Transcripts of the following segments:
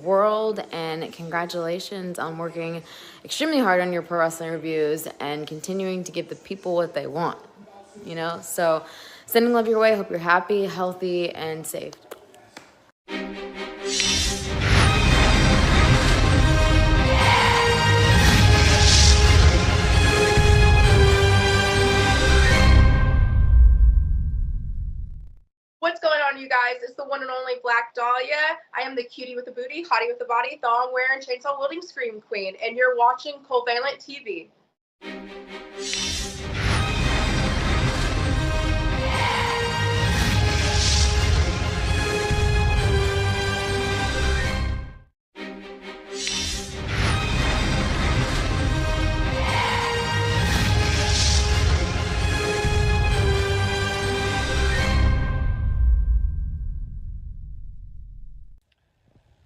world, and congratulations on working extremely hard on your pro wrestling reviews and continuing to give the people what they want, So sending love your way. Hope you're happy, healthy, and safe. What's going on, you guys? It's the one and only Black Dahlia. I am the cutie with the booty, hottie with the body, thong wearing, chainsaw wielding scream queen, and you're watching Covalent TV.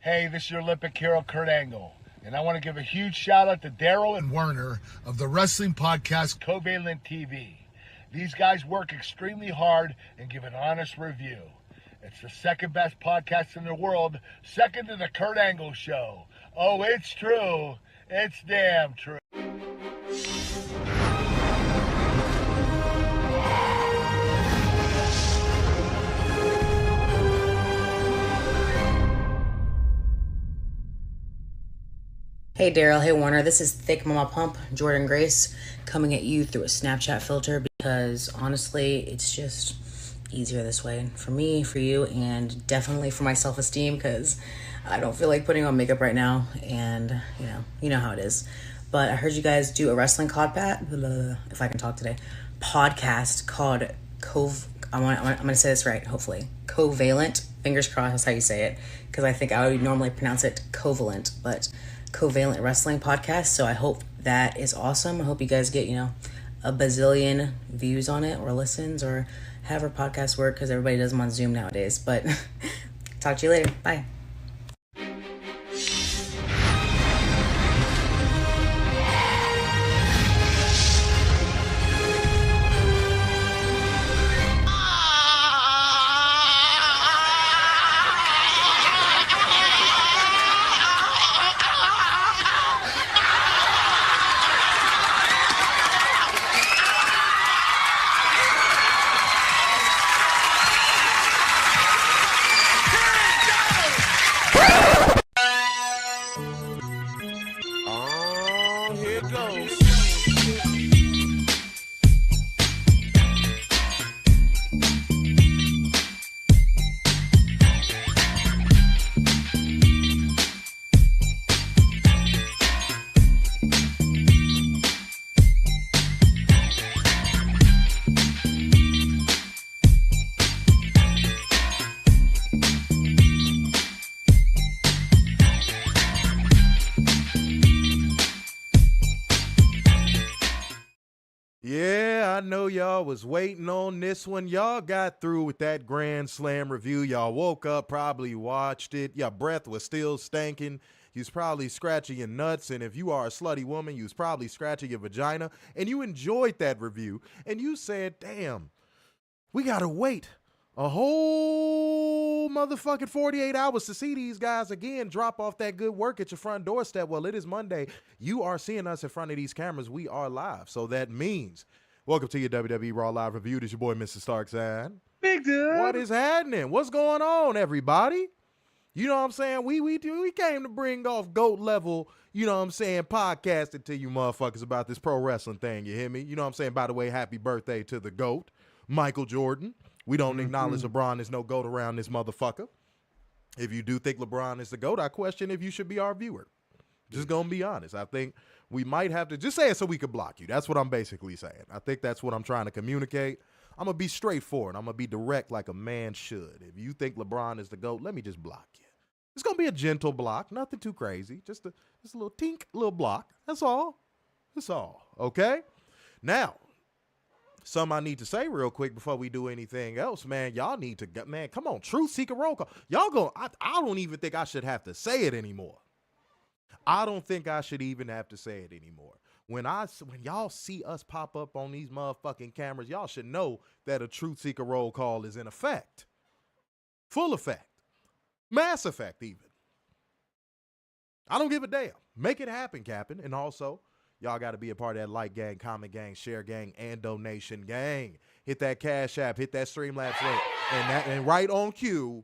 Hey, this is your Olympic hero, Kurt Angle, and I want to give a huge shout out to Daryl and Werner of the wrestling podcast Covalent TV. These guys work extremely hard and give an honest review. It's the second best podcast in the world, second to the Kurt Angle Show. Oh, it's true. It's damn true. Hey Daryl, hey Warner, this is Thick Mama Pump, Jordan Grace, coming at you through a Snapchat filter because honestly, it's just easier this way for me, for you, and definitely for my self-esteem because I don't feel like putting on makeup right now, and you know how it is. But I heard you guys do a wrestling if I can talk today, podcast called I'm gonna say this right, hopefully. Covalent, fingers crossed, that's how you say it, because I think I would normally pronounce it Covalent, but Covalent Wrestling Podcast. So I hope that is awesome. I hope you guys get, a bazillion views on it or listens or however podcasts work, because everybody does them on Zoom nowadays. But talk to you later. Bye. Yeah, I know y'all was waiting on this one. Y'all got through with that Grand Slam review. Y'all woke up, probably watched it. Your breath was still stinking. You was probably scratching your nuts. And if you are a slutty woman, you was probably scratching your vagina. And you enjoyed that review. And you said, damn, we got to wait a whole motherfucking 48 hours to see these guys again drop off that good work at your front doorstep. Well, it is Monday. You are seeing us in front of these cameras. We are live. So that means, welcome to your WWE Raw Live Review. This is your boy, Mr. Starkside. Big dude. What is happening? What's going on, everybody? You know what I'm saying? We came to bring off GOAT level, podcasting to you motherfuckers about this pro wrestling thing. You hear me? You know what I'm saying? By the way, happy birthday to the GOAT, Michael Jordan. We don't acknowledge LeBron is no GOAT around this motherfucker. If you do think LeBron is the GOAT, I question if you should be our viewer. Just going to be honest. I think we might have to just say it so we can block you. That's what I'm basically saying. I think that's what I'm trying to communicate. I'm going to be straightforward. I'm going to be direct like a man should. If you think LeBron is the GOAT, let me just block you. It's going to be a gentle block. Nothing too crazy. Just a little tink, little block. That's all. That's all. Okay? Now, something I need to say real quick before we do anything else, man. Y'all need to get, man, come on. Truth Seeker roll call. Y'all go, I don't even think I should have to say it anymore. I don't think I should even have to say it anymore. When y'all see us pop up on these motherfucking cameras, y'all should know that a Truth Seeker roll call is in effect. Full effect. Mass effect even. I don't give a damn. Make it happen, Captain. And also, y'all got to be a part of that like gang, comment gang, share gang, and donation gang. Hit that Cash App, hit that Streamlabs link. And right on cue,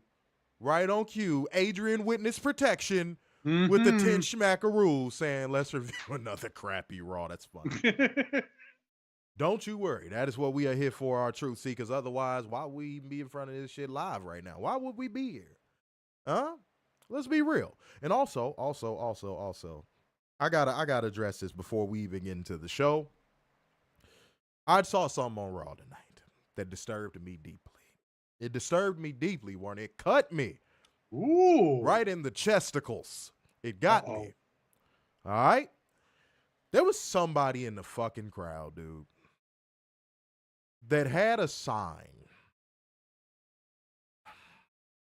Adrian Witness Protection with the 10 schmackaroos saying, let's review another crappy Raw. That's funny. Don't you worry. That is what we are here for, our truth seekers. Otherwise, why would we even be in front of this shit live right now? Why would we be here? Huh? Let's be real. And also, I gotta address this before we even get into the show. I saw something on Raw tonight that disturbed me deeply. It disturbed me deeply, Warren. It cut me. Ooh. Right in the chesticles. It got me. All right? There was somebody in the fucking crowd, dude, that had a sign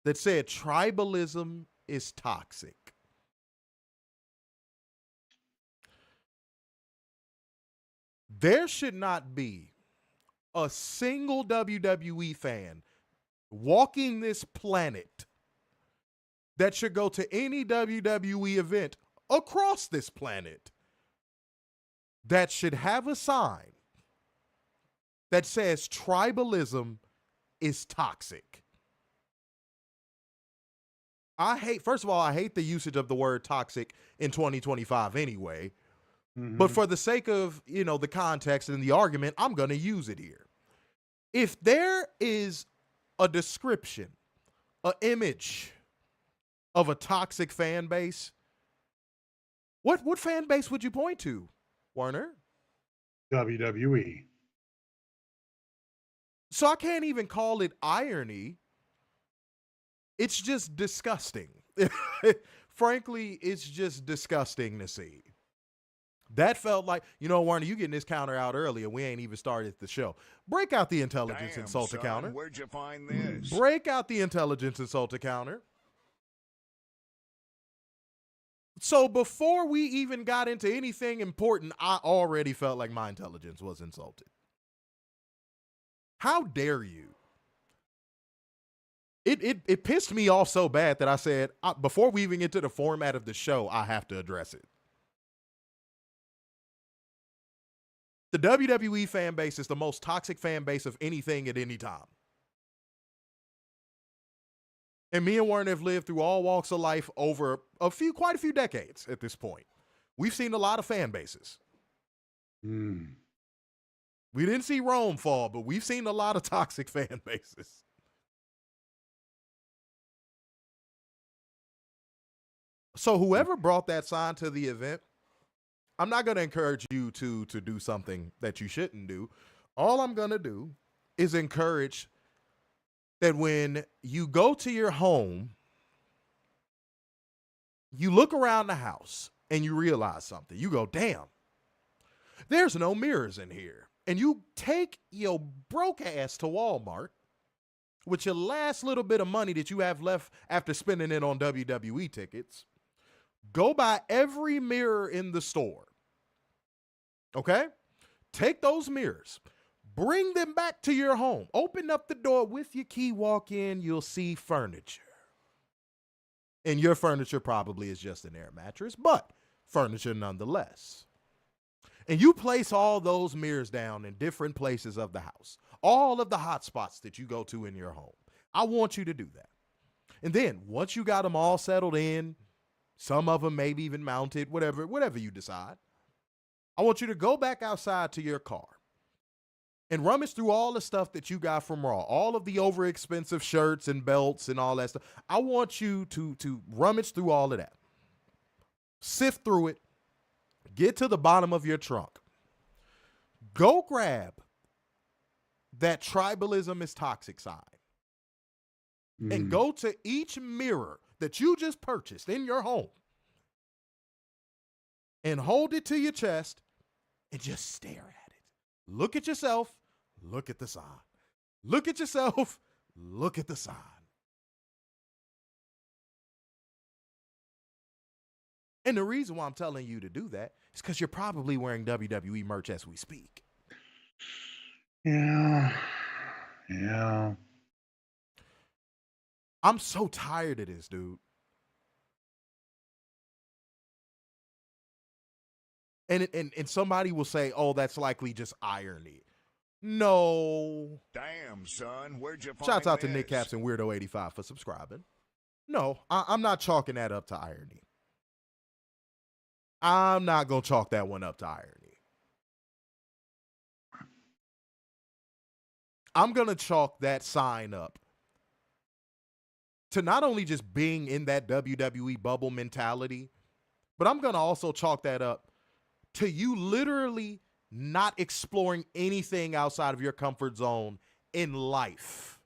that said tribalism is toxic. There should not be a single WWE fan walking this planet that should go to any WWE event across this planet that should have a sign that says tribalism is toxic. First of all, I hate the usage of the word toxic in 2025 anyway. But for the sake of, the context and the argument, I'm going to use it here. If there is a description, an image of a toxic fan base, what fan base would you point to, Warner? WWE. So I can't even call it irony. It's just disgusting. Frankly, it's just disgusting to see. That felt like, Warner, you getting this counter out earlier. We ain't even started the show. Break out the intelligence insulter counter. Where'd you find this? Break out the intelligence insulter counter. So before we even got into anything important, I already felt like my intelligence was insulted. How dare you? It pissed me off so bad that I said, before we even get to the format of the show, I have to address it. The WWE fan base is the most toxic fan base of anything at any time. And me and Warren have lived through all walks of life over quite a few decades at this point. We've seen a lot of fan bases. We didn't see Rome fall, but we've seen a lot of toxic fan bases. So whoever brought that sign to the event, I'm not going to encourage you to do something that you shouldn't do. All I'm going to do is encourage that when you go to your home, you look around the house and you realize something. You go, damn, there's no mirrors in here. And you take your broke ass to Walmart with your last little bit of money that you have left after spending it on WWE tickets. Go buy every mirror in the store. Okay? Take those mirrors. Bring them back to your home. Open up the door with your key. Walk in. You'll see furniture. And your furniture probably is just an air mattress, but furniture nonetheless. And you place all those mirrors down in different places of the house. All of the hot spots that you go to in your home. I want you to do that. And then once you got them all settled in, some of them maybe even mounted, whatever you decide, I want you to go back outside to your car and rummage through all the stuff that you got from Raw, all of the overexpensive shirts and belts and all that stuff. I want you to rummage through all of that. Sift through it. Get to the bottom of your trunk. Go grab that tribalism is toxic sign. And go to each mirror that you just purchased in your home and hold it to your chest and just stare at it. Look at yourself. Look at the sign. Look at yourself. Look at the sign. And the reason why I'm telling you to do that is because you're probably wearing WWE merch as we speak. Yeah. I'm so tired of this, dude. And somebody will say, oh, that's likely just irony. No. Damn, son, where'd you find Shouts out to this? Nick Caps and Weirdo85 for subscribing. No, I'm not chalking that up to irony. I'm not going to chalk that one up to irony. I'm going to chalk that sign up to not only just being in that WWE bubble mentality, but I'm going to also chalk that up to you literally not exploring anything outside of your comfort zone in life.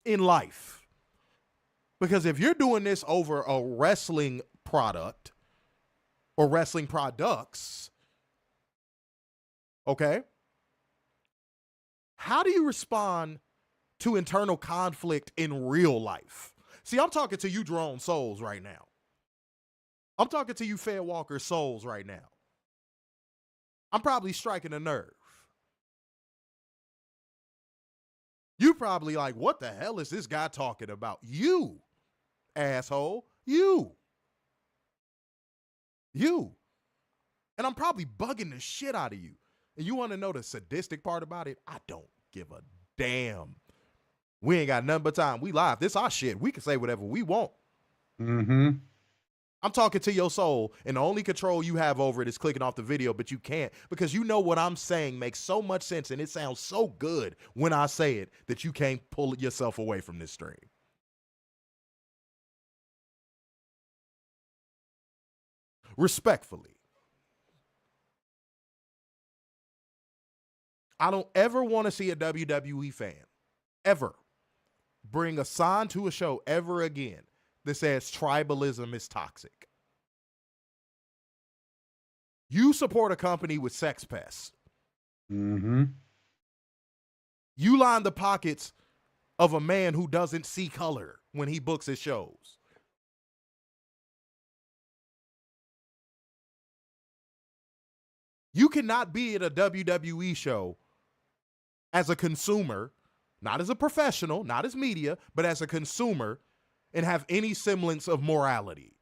In life. Because if you're doing this over a wrestling product or wrestling products, okay, how do you respond to internal conflict in real life? See, I'm talking to you drone souls right now. I'm talking to you Fair Walker souls right now. I'm probably striking a nerve. You probably like, what the hell is this guy talking about? You, asshole. You. And I'm probably bugging the shit out of you. And you want to know the sadistic part about it? I don't give a damn. We ain't got nothing but time. We live. This our shit. We can say whatever we want. Mm-hmm. I'm talking to your soul, and the only control you have over it is clicking off the video, but you can't because you know what I'm saying makes so much sense, and it sounds so good when I say it that you can't pull yourself away from this stream. Respectfully. I don't ever want to see a WWE fan ever bring a sign to a show ever again that says tribalism is toxic. You support a company with sex pests. Mm-hmm. You line the pockets of a man who doesn't see color when he books his shows. You cannot be at a WWE show as a consumer, not as a professional, not as media, but as a consumer, and have any semblance of morality.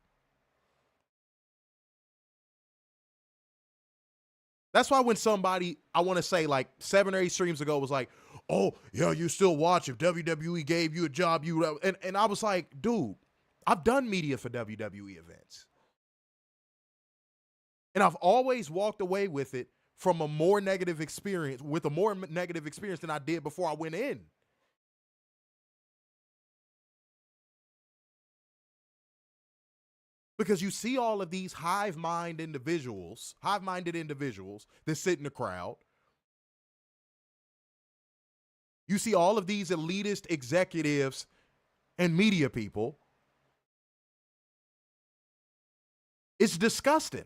That's why when somebody, I want to say like 7 or 8 streams ago was like, oh, yeah, you still watch if WWE gave you a job, you would. And I was like, dude, I've done media for WWE events. And I've always walked away with it from a more negative experience, with a more negative experience than I did before I went in. Because you see all of these hive-minded individuals that sit in the crowd. You see all of these elitist executives and media people. It's disgusting.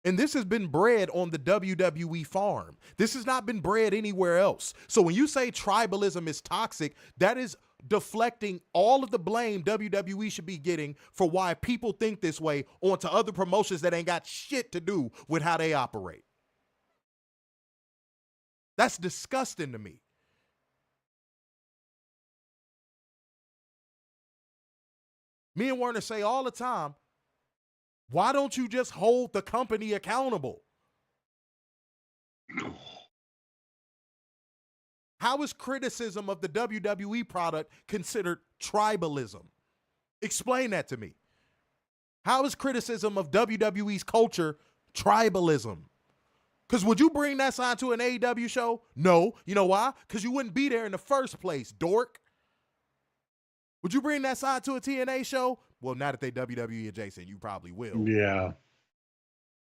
And this has been bred on the WWE farm. This has not been bred anywhere else. So when you say tribalism is toxic, that is deflecting all of the blame WWE should be getting for why people think this way onto other promotions that ain't got shit to do with how they operate. That's disgusting to me. Me and Werner say all the time, why don't you just hold the company accountable? How is criticism of the WWE product considered tribalism? Explain that to me. How is criticism of WWE's culture tribalism? Because would you bring that sign to an AEW show? No. You know why? Because you wouldn't be there in the first place, dork. Would you bring that sign to a TNA show? Well, not if they WWE adjacent, you probably will. Yeah.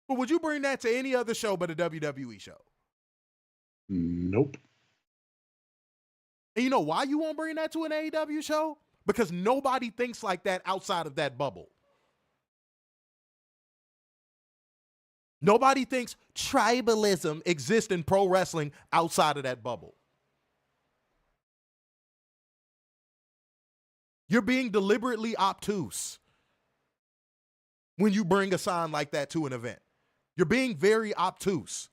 But would you bring that to any other show but a WWE show? Nope. And you know why you won't bring that to an AEW show? Because nobody thinks like that outside of that bubble. Nobody thinks tribalism exists in pro wrestling outside of that bubble. You're being deliberately obtuse when you bring a sign like that to an event. You're being very obtuse.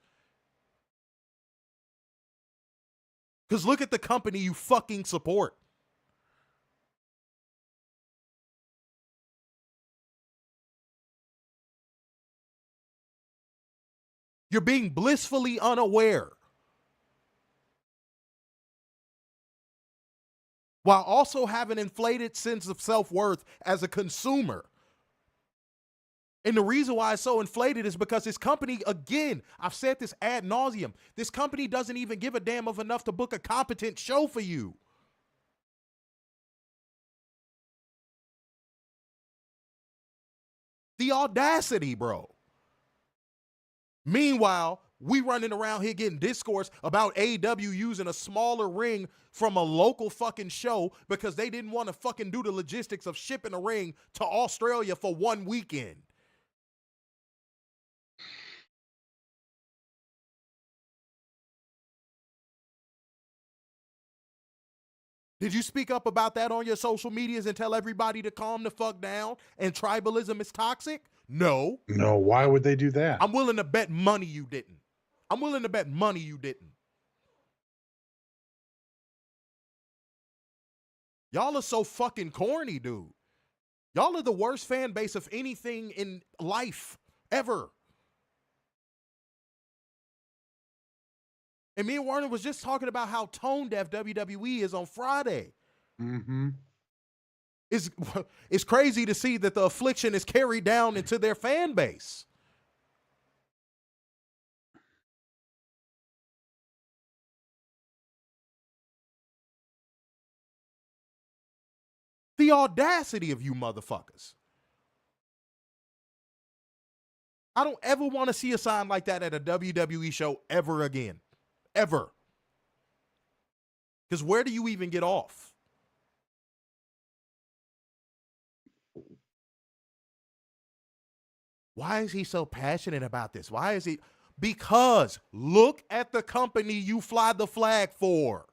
Because look at the company you fucking support. You're being blissfully unaware, while also having an inflated sense of self-worth as a consumer. And the reason why it's so inflated is because this company, again, I've said this ad nauseum, this company doesn't even give a damn of enough to book a competent show for you. The audacity, bro. Meanwhile, we running around here getting discourse about AEW using a smaller ring from a local fucking show because they didn't want to fucking do the logistics of shipping a ring to Australia for one weekend. Did you speak up about that on your social medias and tell everybody to calm the fuck down and tribalism is toxic? No. No, why would they do that? I'm willing to bet money you didn't. I'm willing to bet money you didn't. Y'all are so fucking corny, dude. Y'all are the worst fan base of anything in life ever. And me and Warner was just talking about how tone deaf WWE is on Friday. Mm-hmm. It's crazy to see that the affliction is carried down into their fan base. The audacity of you motherfuckers. I don't ever want to see a sign like that at a WWE show ever again. Ever. Because where do you even get off? Why is he so passionate about this? Why is he? Because look at the company you fly the flag for.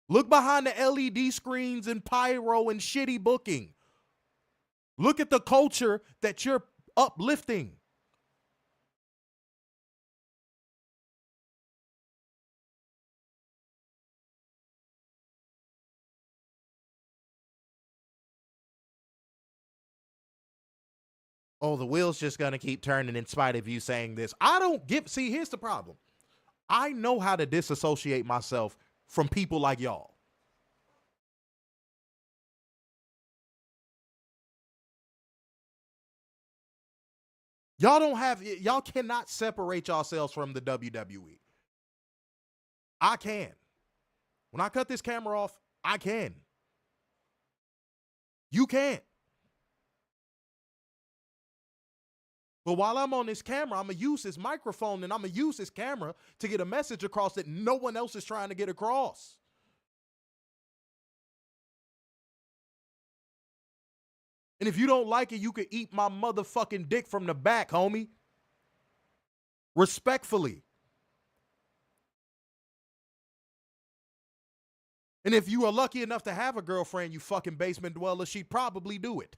Look behind the LED screens and pyro and shitty booking. Look at the culture that you're uplifting. Oh, the wheel's just going to keep turning in spite of you saying this. See, here's the problem. I know how to disassociate myself from people like y'all. Y'all cannot separate yourselves from the WWE. I can. When I cut this camera off, I can. You can't. But while I'm on this camera, I'm going to use this microphone and I'm going to use this camera to get a message across that no one else is trying to get across. And if you don't like it, you can eat my motherfucking dick from the back, homie. Respectfully. And if you are lucky enough to have a girlfriend, you fucking basement dweller, she'd probably do it.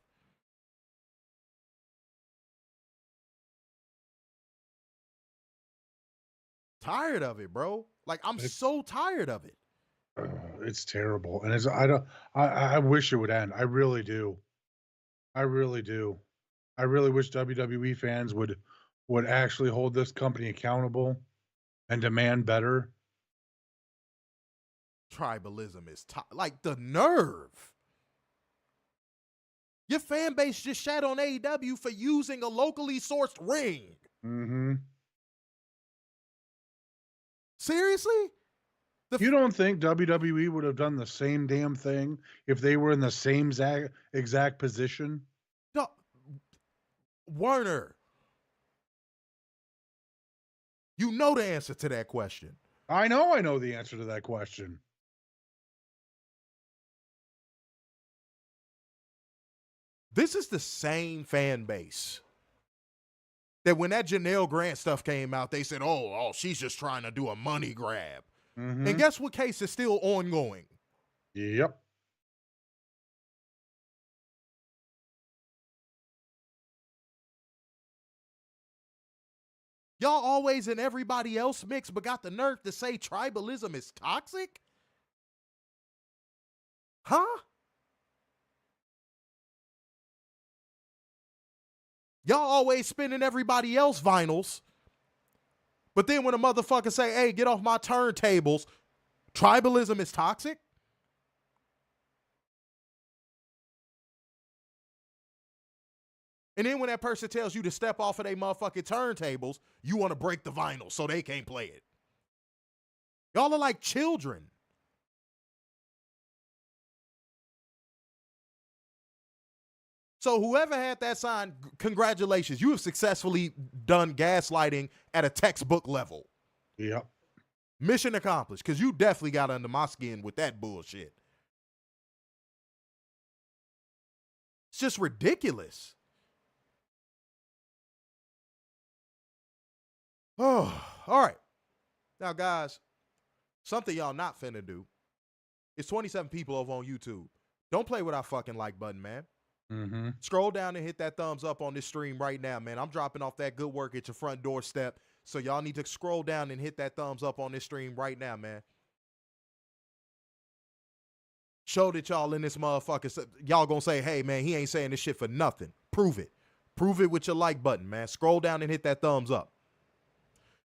Tired of it, bro. Like, I'm so tired of it. It's terrible. And I wish it would end. I really do. I really do. I really wish WWE fans would actually hold this company accountable and demand better. Tribalism is like the nerve. Your fan base just shat on AEW for using a locally sourced ring. Mm-hmm. Seriously? You don't think WWE would have done the same damn thing if they were in the same exact position? No. Werner, you know the answer to that question. I know the answer to that question. This is the same fan base that when that Janelle Grant stuff came out, they said, oh, she's just trying to do a money grab. Mm-hmm. And guess what case is still ongoing? Yep. Y'all always in everybody else mix, but got the nerve to say tribalism is toxic? Huh? Y'all always spinning everybody else vinyls. But then when a motherfucker say, hey, get off my turntables, tribalism is toxic? And then when that person tells you to step off of their motherfucking turntables, you want to break the vinyl so they can't play it. Y'all are like children. So whoever had that sign, congratulations. You have successfully done gaslighting at a textbook level. Yep. Mission accomplished, because you definitely got under my skin with that bullshit. It's just ridiculous. Oh, all right. Now, guys, something y'all not finna do. It's 27 people over on YouTube. Don't play with our fucking like button, man. Mm-hmm. Scroll down and hit that thumbs up on this stream right now, man. I'm dropping off that good work at your front doorstep. So y'all need to scroll down and hit that thumbs up on this stream right now, man. Show that y'all in this motherfucker. Y'all gonna say, hey, man, he ain't saying this shit for nothing. Prove it. Prove it with your like button, man. Scroll down and hit that thumbs up.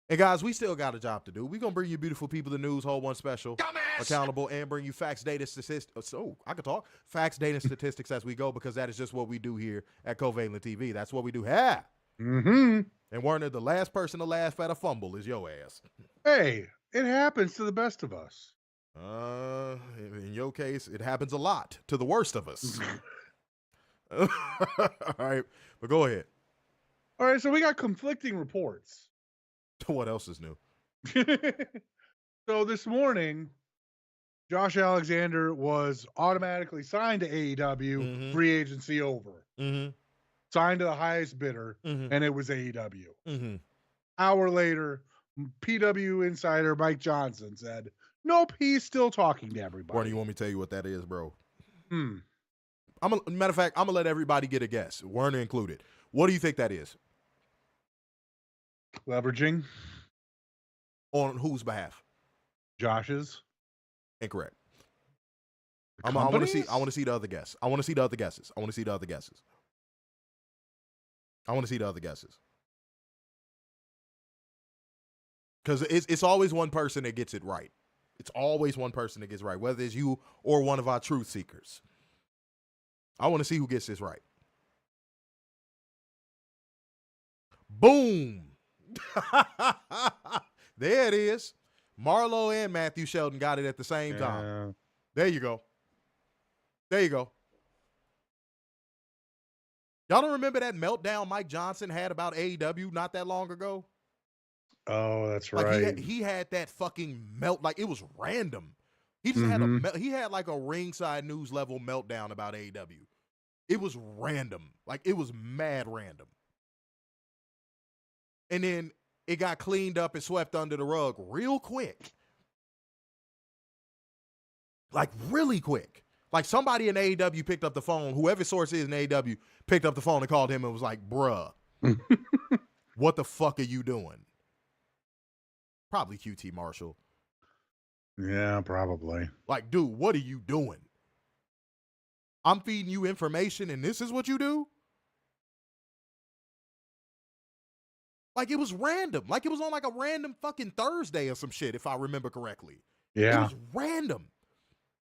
And guys, we still got a job to do. We're going to bring you beautiful people the news, whole one special, accountable, and bring you facts, data, statistics. So I can talk. Facts, data, and statistics as we go, because that is just what we do here at Covalent TV. That's what we do. Ha! Mm-hmm. And Werner, the last person to laugh at a fumble is your ass. Hey, it happens to the best of us. In your case, it happens a lot to the worst of us. All right, but go ahead. All right, so we got conflicting reports. What else is new? So this morning, Josh Alexander was automatically signed to AEW, Mhm. free agency over. Mm-hmm. Signed to the highest bidder, Mhm. and it was AEW. Mm-hmm. Hour later, PW insider Mike Johnson said, nope, he's still talking to everybody. Werner, you want me to tell you what that is, bro? Hmm. Matter of fact, I'm going to let everybody get a guess, Werner included. What do you think that is? Leveraging On whose behalf? Josh's. Incorrect. The I want to see. companies? I want to see the other guess. I want to see the other guesses. I want to see the other guesses. I want to see the other guesses. Because it's always one person that gets it right. It's always one person that gets it right, whether it's you or one of our truth seekers. I want to see who gets this right. Boom. There it is. Marlo and Matthew Sheldon got it at the same time. There you go. There you go. Y'all don't remember that meltdown Mike Johnson had about AEW not that long ago? Oh, that's Like right. he had that fucking melt, like it was random. He just had like a ringside news level meltdown about AEW. It was random. Like it was mad random. And then it got cleaned up and swept under the rug real quick. Like really quick. Like somebody in AEW picked up the phone, whoever source is in AEW picked up the phone and called him and was like, bruh, what the fuck are you doing? Probably QT Marshall. Yeah, probably. Like, dude, what are you doing? I'm feeding you information and this is what you do? Like it was random. Like it was on like a random fucking Thursday or some shit, if I remember correctly. Yeah. It was random.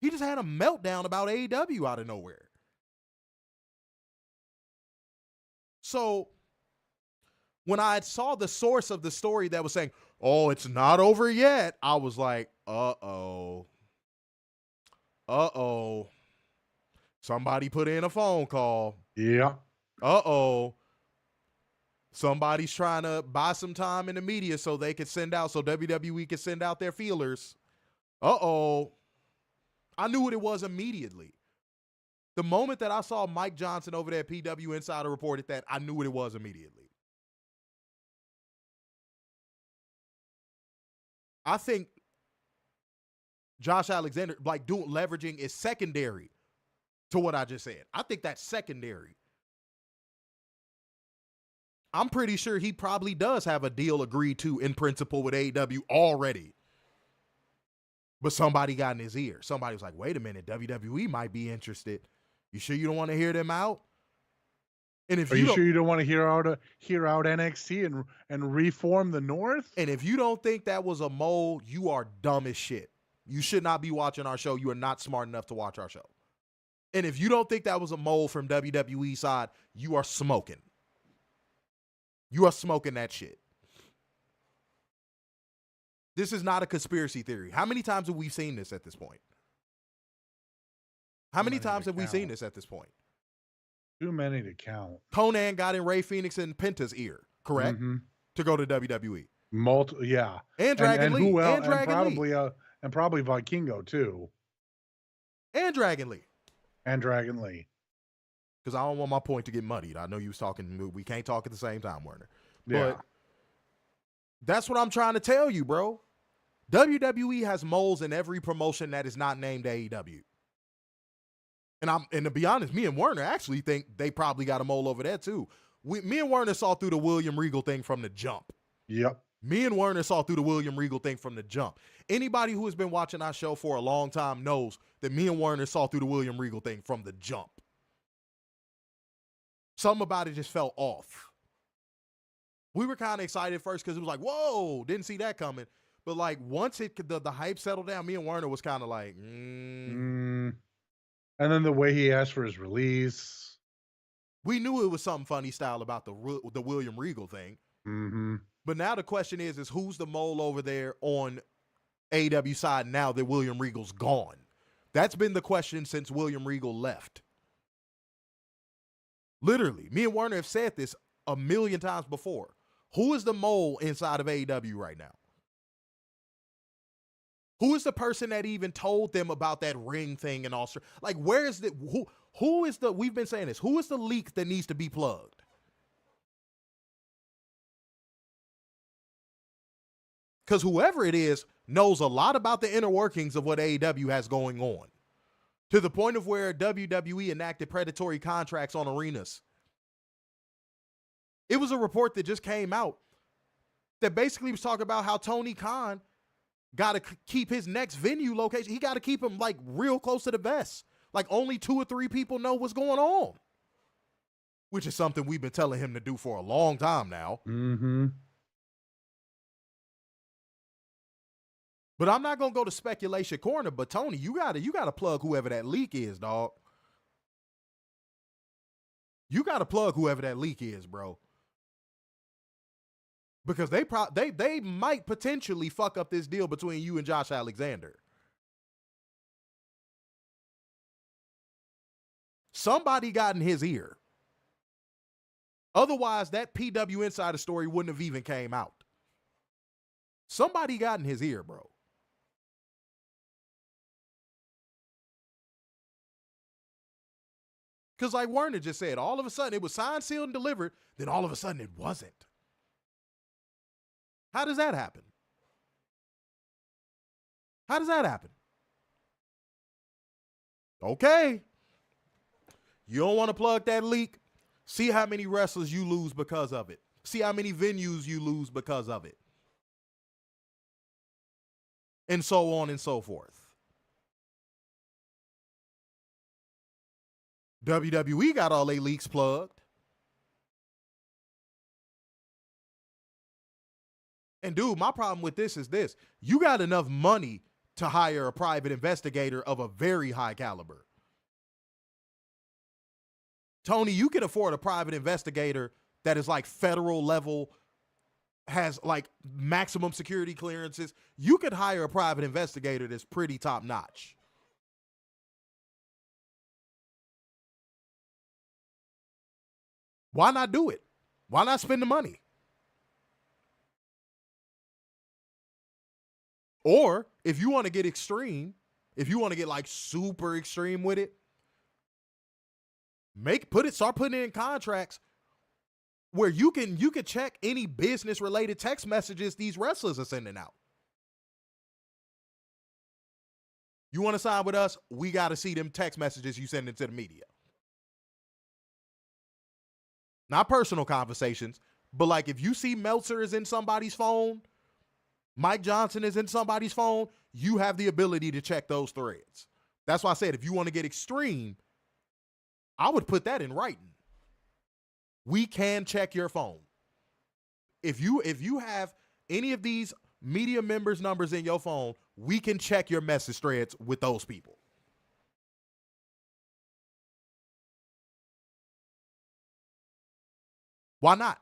He just had a meltdown about AEW out of nowhere. So when I saw the source of the story that was saying, oh, it's not over yet, I was like, uh-oh. Uh-oh. Somebody put in a phone call. Yeah. Uh-oh. Somebody's trying to buy some time in the media so they could send out, so WWE could send out their feelers. Uh-oh. I knew what it was immediately. The moment that I saw Mike Johnson over there at PW Insider reported that, I knew what it was immediately. I think Josh Alexander, like doing leveraging is secondary to what I just said. I think that's secondary. I'm pretty sure he probably does have a deal agreed to in principle with AEW already. But somebody got in his ear. Somebody was like, wait a minute, WWE might be interested. You sure you don't want to hear them out? And if Are you sure you don't want to hear out NXT and reform the North? And if you don't think that was a mole, you are dumb as shit. You should not be watching our show. You are not smart enough to watch our show. And if you don't think that was a mole from WWE side, you are smoking. You are smoking that shit. This is not a conspiracy theory. How many times have we seen this at this point? How many times have we seen this at this point? Too many to count. Conan got in Ray Phoenix and Penta's ear, correct? Mm-hmm. To go to WWE. Yeah. And Dragon Lee. Who else? And Dragon Lee. And probably Vikingo too. And Dragon Lee. Because I don't want my point to get muddied. I know you was talking. We can't talk at the same time, Werner. Yeah. But that's what I'm trying to tell you, bro. WWE has moles in every promotion that is not named AEW. And to be honest, me and Werner actually think they probably got a mole over there too. Me and Werner saw through the William Regal thing from the jump. Yep. Me and Werner saw through the William Regal thing from the jump. Anybody who has been watching our show for a long time knows that me and Werner saw through the William Regal thing from the jump. Something about it just felt off. We were kind of excited at first because it was like, whoa, didn't see that coming. But like once the hype settled down, me and Werner was kind of like, And then the way he asked for his release. We knew it was something funny style about the William Regal thing. Mm-hmm. But now the question is who's the mole over there on AEW side now that William Regal's gone? That's been the question since William Regal left. Literally, me and Werner have said this a million times before. Who is the mole inside of AEW right now? Who is the person that even told them about that ring thing in Australia? Like, where is the who is the? We've been saying this. Who is the leak that needs to be plugged? Because whoever it is knows a lot about the inner workings of what AEW has going on, to the point of where WWE enacted predatory contracts on arenas. It was a report that just came out that basically was talking about how Tony Khan got to keep his next venue location. He got to keep him like real close to the vest. Like only 2 or 3 people know what's going on, which is something we've been telling him to do for a long time now. Mm-hmm. But I'm not going to go to speculation corner, but Tony, you got to plug whoever that leak is, dog. You got to plug whoever that leak is, bro. Because they might potentially fuck up this deal between you and Josh Alexander. Somebody got in his ear. Otherwise, that PW Insider story wouldn't have even came out. Somebody got in his ear, bro. Because like Werner just said, all of a sudden it was signed, sealed, and delivered. Then all of a sudden it wasn't. How does that happen? How does that happen? Okay. You don't want to plug that leak? See how many wrestlers you lose because of it. See how many venues you lose because of it. And so on and so forth. WWE got all their leaks plugged. And dude, my problem with this is this. You got enough money to hire a private investigator of a very high caliber. Tony, you can afford a private investigator that is like federal level, has like maximum security clearances. You could hire a private investigator that's pretty top notch. Why not do it? Why not spend the money? Or if you want to get extreme, if you want to get like super extreme with it, start putting it in contracts where you can check any business related text messages these wrestlers are sending out. You want to sign with us? We got to see them text messages you send into the media. Not personal conversations, but like if you see Meltzer is in somebody's phone, Mike Johnson is in somebody's phone, you have the ability to check those threads. That's why I said if you want to get extreme, I would put that in writing. We can check your phone. If you have any of these media members' numbers in your phone, we can check your message threads with those people. Why not?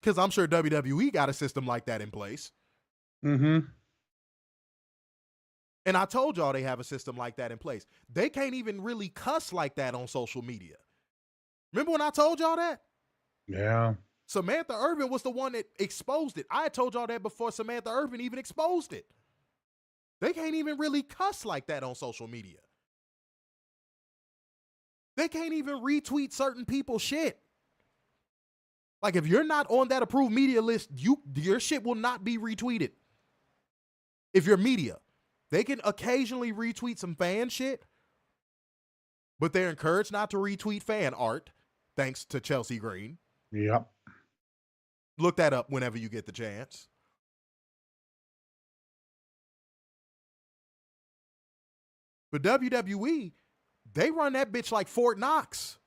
Because I'm sure WWE got a system like that in place. Mm-hmm. And I told y'all they have a system like that in place. They can't even really cuss like that on social media. Remember when I told y'all that? Yeah. Samantha Irvin was the one that exposed it. I had told y'all that before Samantha Irvin even exposed it. They can't even really cuss like that on social media. They can't even retweet certain people's shit. Like, if you're not on that approved media list, your shit will not be retweeted. If you're media, they can occasionally retweet some fan shit, but they're encouraged not to retweet fan art, thanks to Chelsea Green. Yep. Look that up whenever you get the chance. But WWE, they run that bitch like Fort Knox.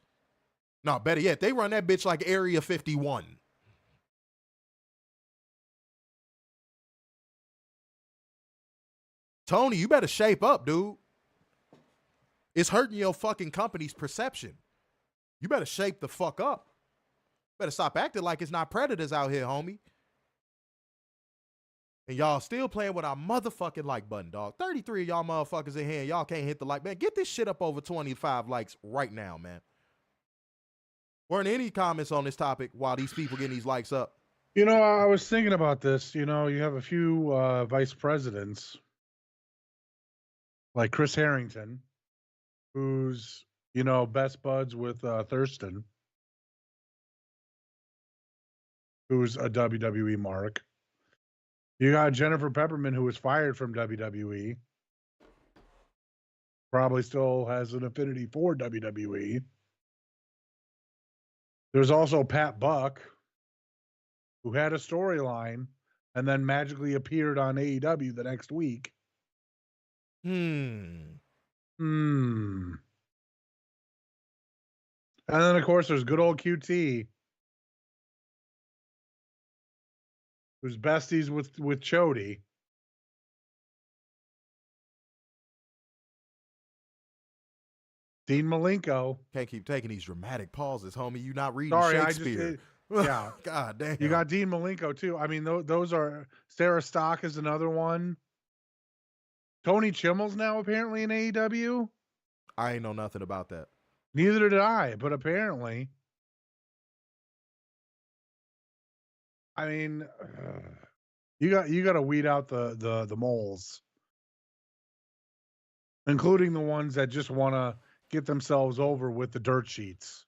No, better yet, they run that bitch like Area 51. Tony, you better shape up, dude. It's hurting your fucking company's perception. You better shape the fuck up. Better stop acting like it's not predators out here, homie. And y'all still playing with our motherfucking like button, dog. 33 of y'all motherfuckers in here and y'all can't hit the like. Man, get this shit up over 25 likes right now, man. Weren't any comments on this topic while these people getting these likes up? You know, I was thinking about this. You know, you have a few vice presidents, like Chris Harrington, who's, you know, best buds with Thurston, who's a WWE mark. You got Jennifer Pepperman, who was fired from WWE. Probably still has an affinity for WWE. There's also Pat Buck, who had a storyline and then magically appeared on AEW the next week. And then, of course, there's good old QT, who's besties with Chody. Dean Malenko. Can't keep taking these dramatic pauses, homie. You not reading Sorry, Shakespeare. yeah. God damn. You got Dean Malenko, too. I mean, those are... Sarah Stock is another one. Tony Chimmel's now apparently in AEW. I ain't know nothing about that. Neither did I, but apparently... I mean, you got to weed out the moles, including the ones that just want to get themselves over with the dirt sheets.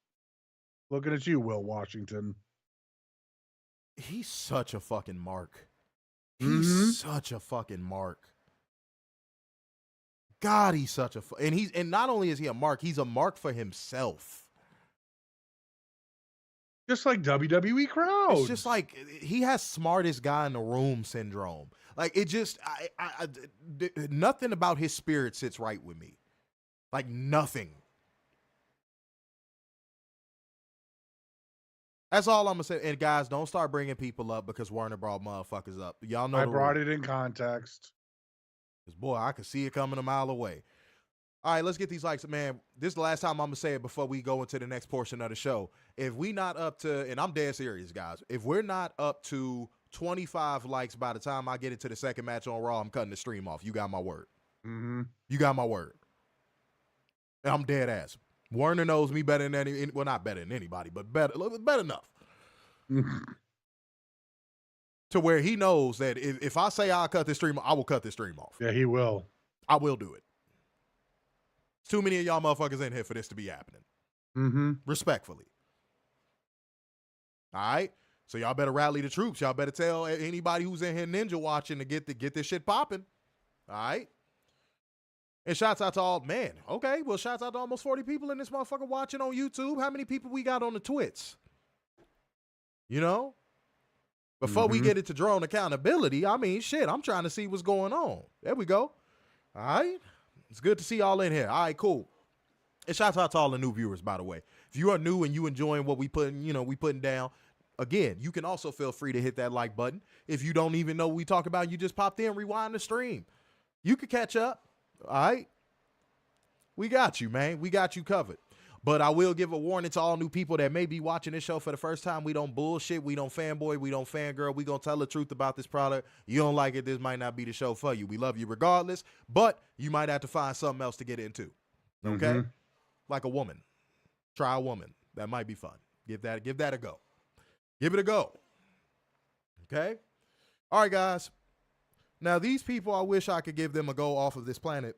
Looking at you, Will Washington. He's such a fucking mark. He's such a fucking mark. God, he's such a and not only is he a mark, he's a mark for himself. Just like WWE crowds. It's just like he has smartest guy in the room syndrome. Like, it just nothing about his spirit sits right with me. Like, nothing. That's all I'm gonna say. And guys, don't start bringing people up because Warner brought motherfuckers up. Y'all know I brought it in context. Because, boy, I could see it coming a mile away. All right, let's get these likes. Man, this is the last time I'm going to say it before we go into the next portion of the show. If we not up to, and I'm dead serious, guys, if we're not up to 25 likes by the time I get into the second match on Raw, I'm cutting the stream off. You got my word. You got my word. And I'm dead ass. Warner knows me better than well, not better than anybody, but better enough. To where he knows that if I say I'll cut this stream, I will cut this stream off. Yeah, he will. I will do it. Too many of y'all motherfuckers in here for this to be happening. Respectfully. All right? So y'all better rally the troops. Y'all better tell anybody who's in here ninja watching to get this shit popping. All right? And shouts out to all, man, okay, well, shouts out to almost 40 people in this motherfucker watching on YouTube. How many people we got on the Twits? You know? Before we get into drone accountability, I mean, shit, I'm trying to see what's going on. There we go. All right? It's good to see y'all in here. All right, cool. And shout out to all the new viewers, by the way. If you are new and you enjoying what we putting down, again, you can also feel free to hit that like button. If you don't even know what we talk about, you just popped in, rewind the stream. You can catch up. All right. We got you, man. We got you covered. But I will give a warning to all new people that may be watching this show for the first time. We don't bullshit. We don't fanboy. We don't fangirl. We going to tell the truth about this product. You don't like it, this might not be the show for you. We love you regardless, but you might have to find something else to get into. Okay? Mm-hmm. Like a woman. Try a woman. That might be fun. Give that a go. Give it a go. Okay? All right, guys. Now, these people, I wish I could give them a go off of this planet.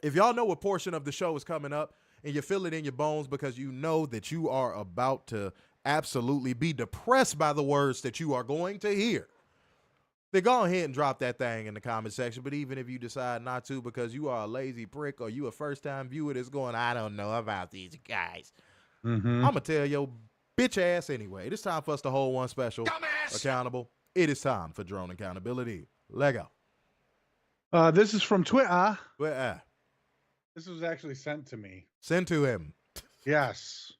If y'all know what portion of the show is coming up and you feel it in your bones because you know that you are about to absolutely be depressed by the words that you are going to hear, then go ahead and drop that thing in the comment section. But even if you decide not to because you are a lazy prick or you a first-time viewer that's going, I don't know about these guys, I'm going to tell your bitch ass anyway. It's time for us to hold one special accountable. It is time for drone accountability. Let go. This is from Twitter. Where? This was actually sent to me. Send to him. Yes.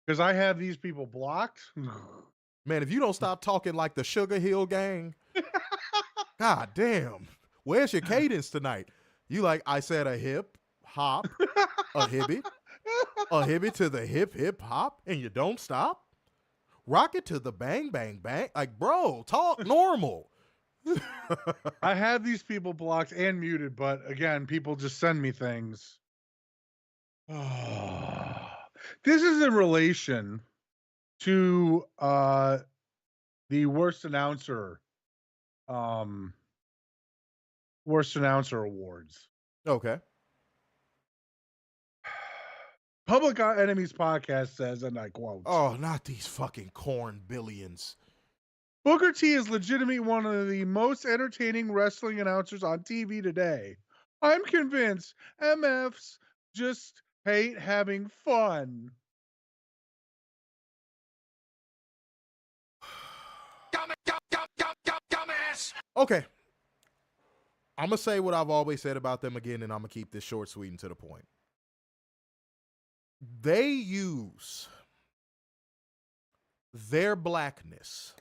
Because I have these people blocked. Man, if you don't stop talking like the Sugar Hill Gang, god damn. Where's your cadence tonight? You like, I said a hip, hop, a hibbit to the hip, hip, hop, and you don't stop? Rock it to the bang, bang, bang. Like, bro, talk normal. I have these people blocked and muted, but again, people just send me things. This is in relation to the worst announcer awards. Okay. Public Enemies podcast says, and I quote, "Oh, not these fucking corn billions. Booker T is legitimately one of the most entertaining wrestling announcers on TV today. I'm convinced MFs just hate having fun." Dumbass. Okay. I'm going to say what I've always said about them again, and I'm going to keep this short, sweet, and to the point. They use their blackness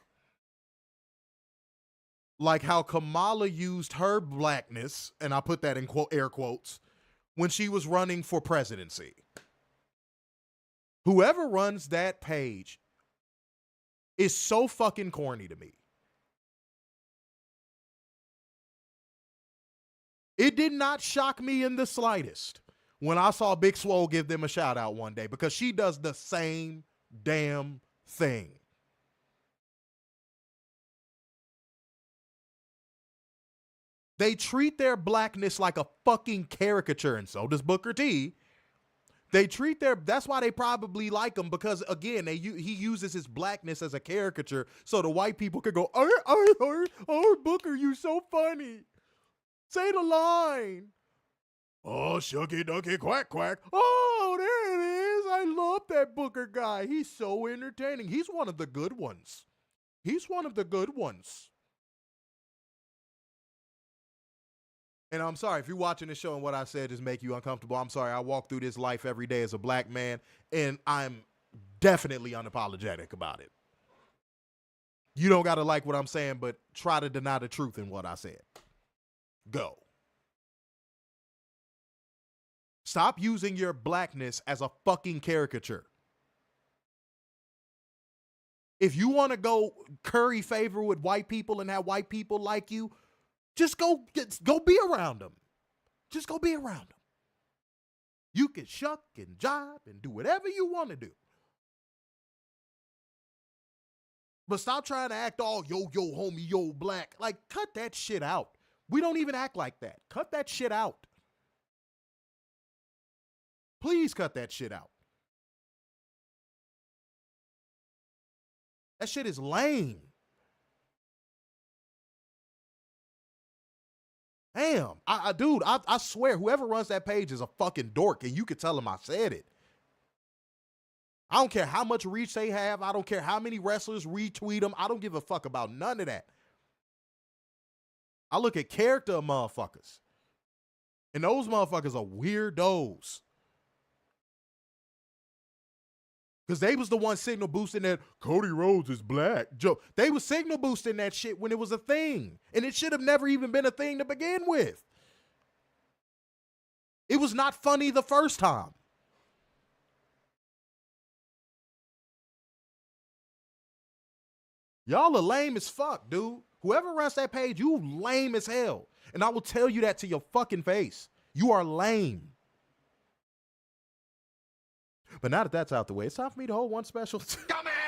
like how Kamala used her blackness, and I put that in air quotes, when she was running for presidency. Whoever runs that page is so fucking corny to me. It did not shock me in the slightest when I saw Big Swole give them a shout out one day, because she does the same damn thing. They treat their blackness like a fucking caricature, and so does Booker T. That's why they probably like him, because again, he uses his blackness as a caricature so the white people could go, oh, Booker, you so funny. Say the line. Oh, shucky ducky quack quack. Oh, there it is. I love that Booker guy. He's so entertaining. He's one of the good ones. And I'm sorry, if you're watching this show and what I said just make you uncomfortable, I'm sorry. I walk through this life every day as a black man, and I'm definitely unapologetic about it. You don't got to like what I'm saying, but try to deny the truth in what I said. Go. Stop using your blackness as a fucking caricature. If you want to go curry favor with white people and have white people like you, just go be around them. Just go be around them. You can shuck and jive and do whatever you want to do. But stop trying to act all yo, homie, yo, black. Like, cut that shit out. We don't even act like that. Cut that shit out. Please cut that shit out. That shit is lame. Damn. Dude, I swear, whoever runs that page is a fucking dork, and you could tell him I said it. I don't care how much reach they have. I don't care how many wrestlers retweet them. I don't give a fuck about none of that. I look at character of motherfuckers. And those motherfuckers are weirdos. Because they was the one signal boosting that Cody Rhodes is black joke. They was signal boosting that shit when it was a thing. And it should have never even been a thing to begin with. It was not funny the first time. Y'all are lame as fuck, dude. Whoever runs that page, you lame as hell. And I will tell you that to your fucking face. You are lame. But now that that's out the way, it's time for me to hold one special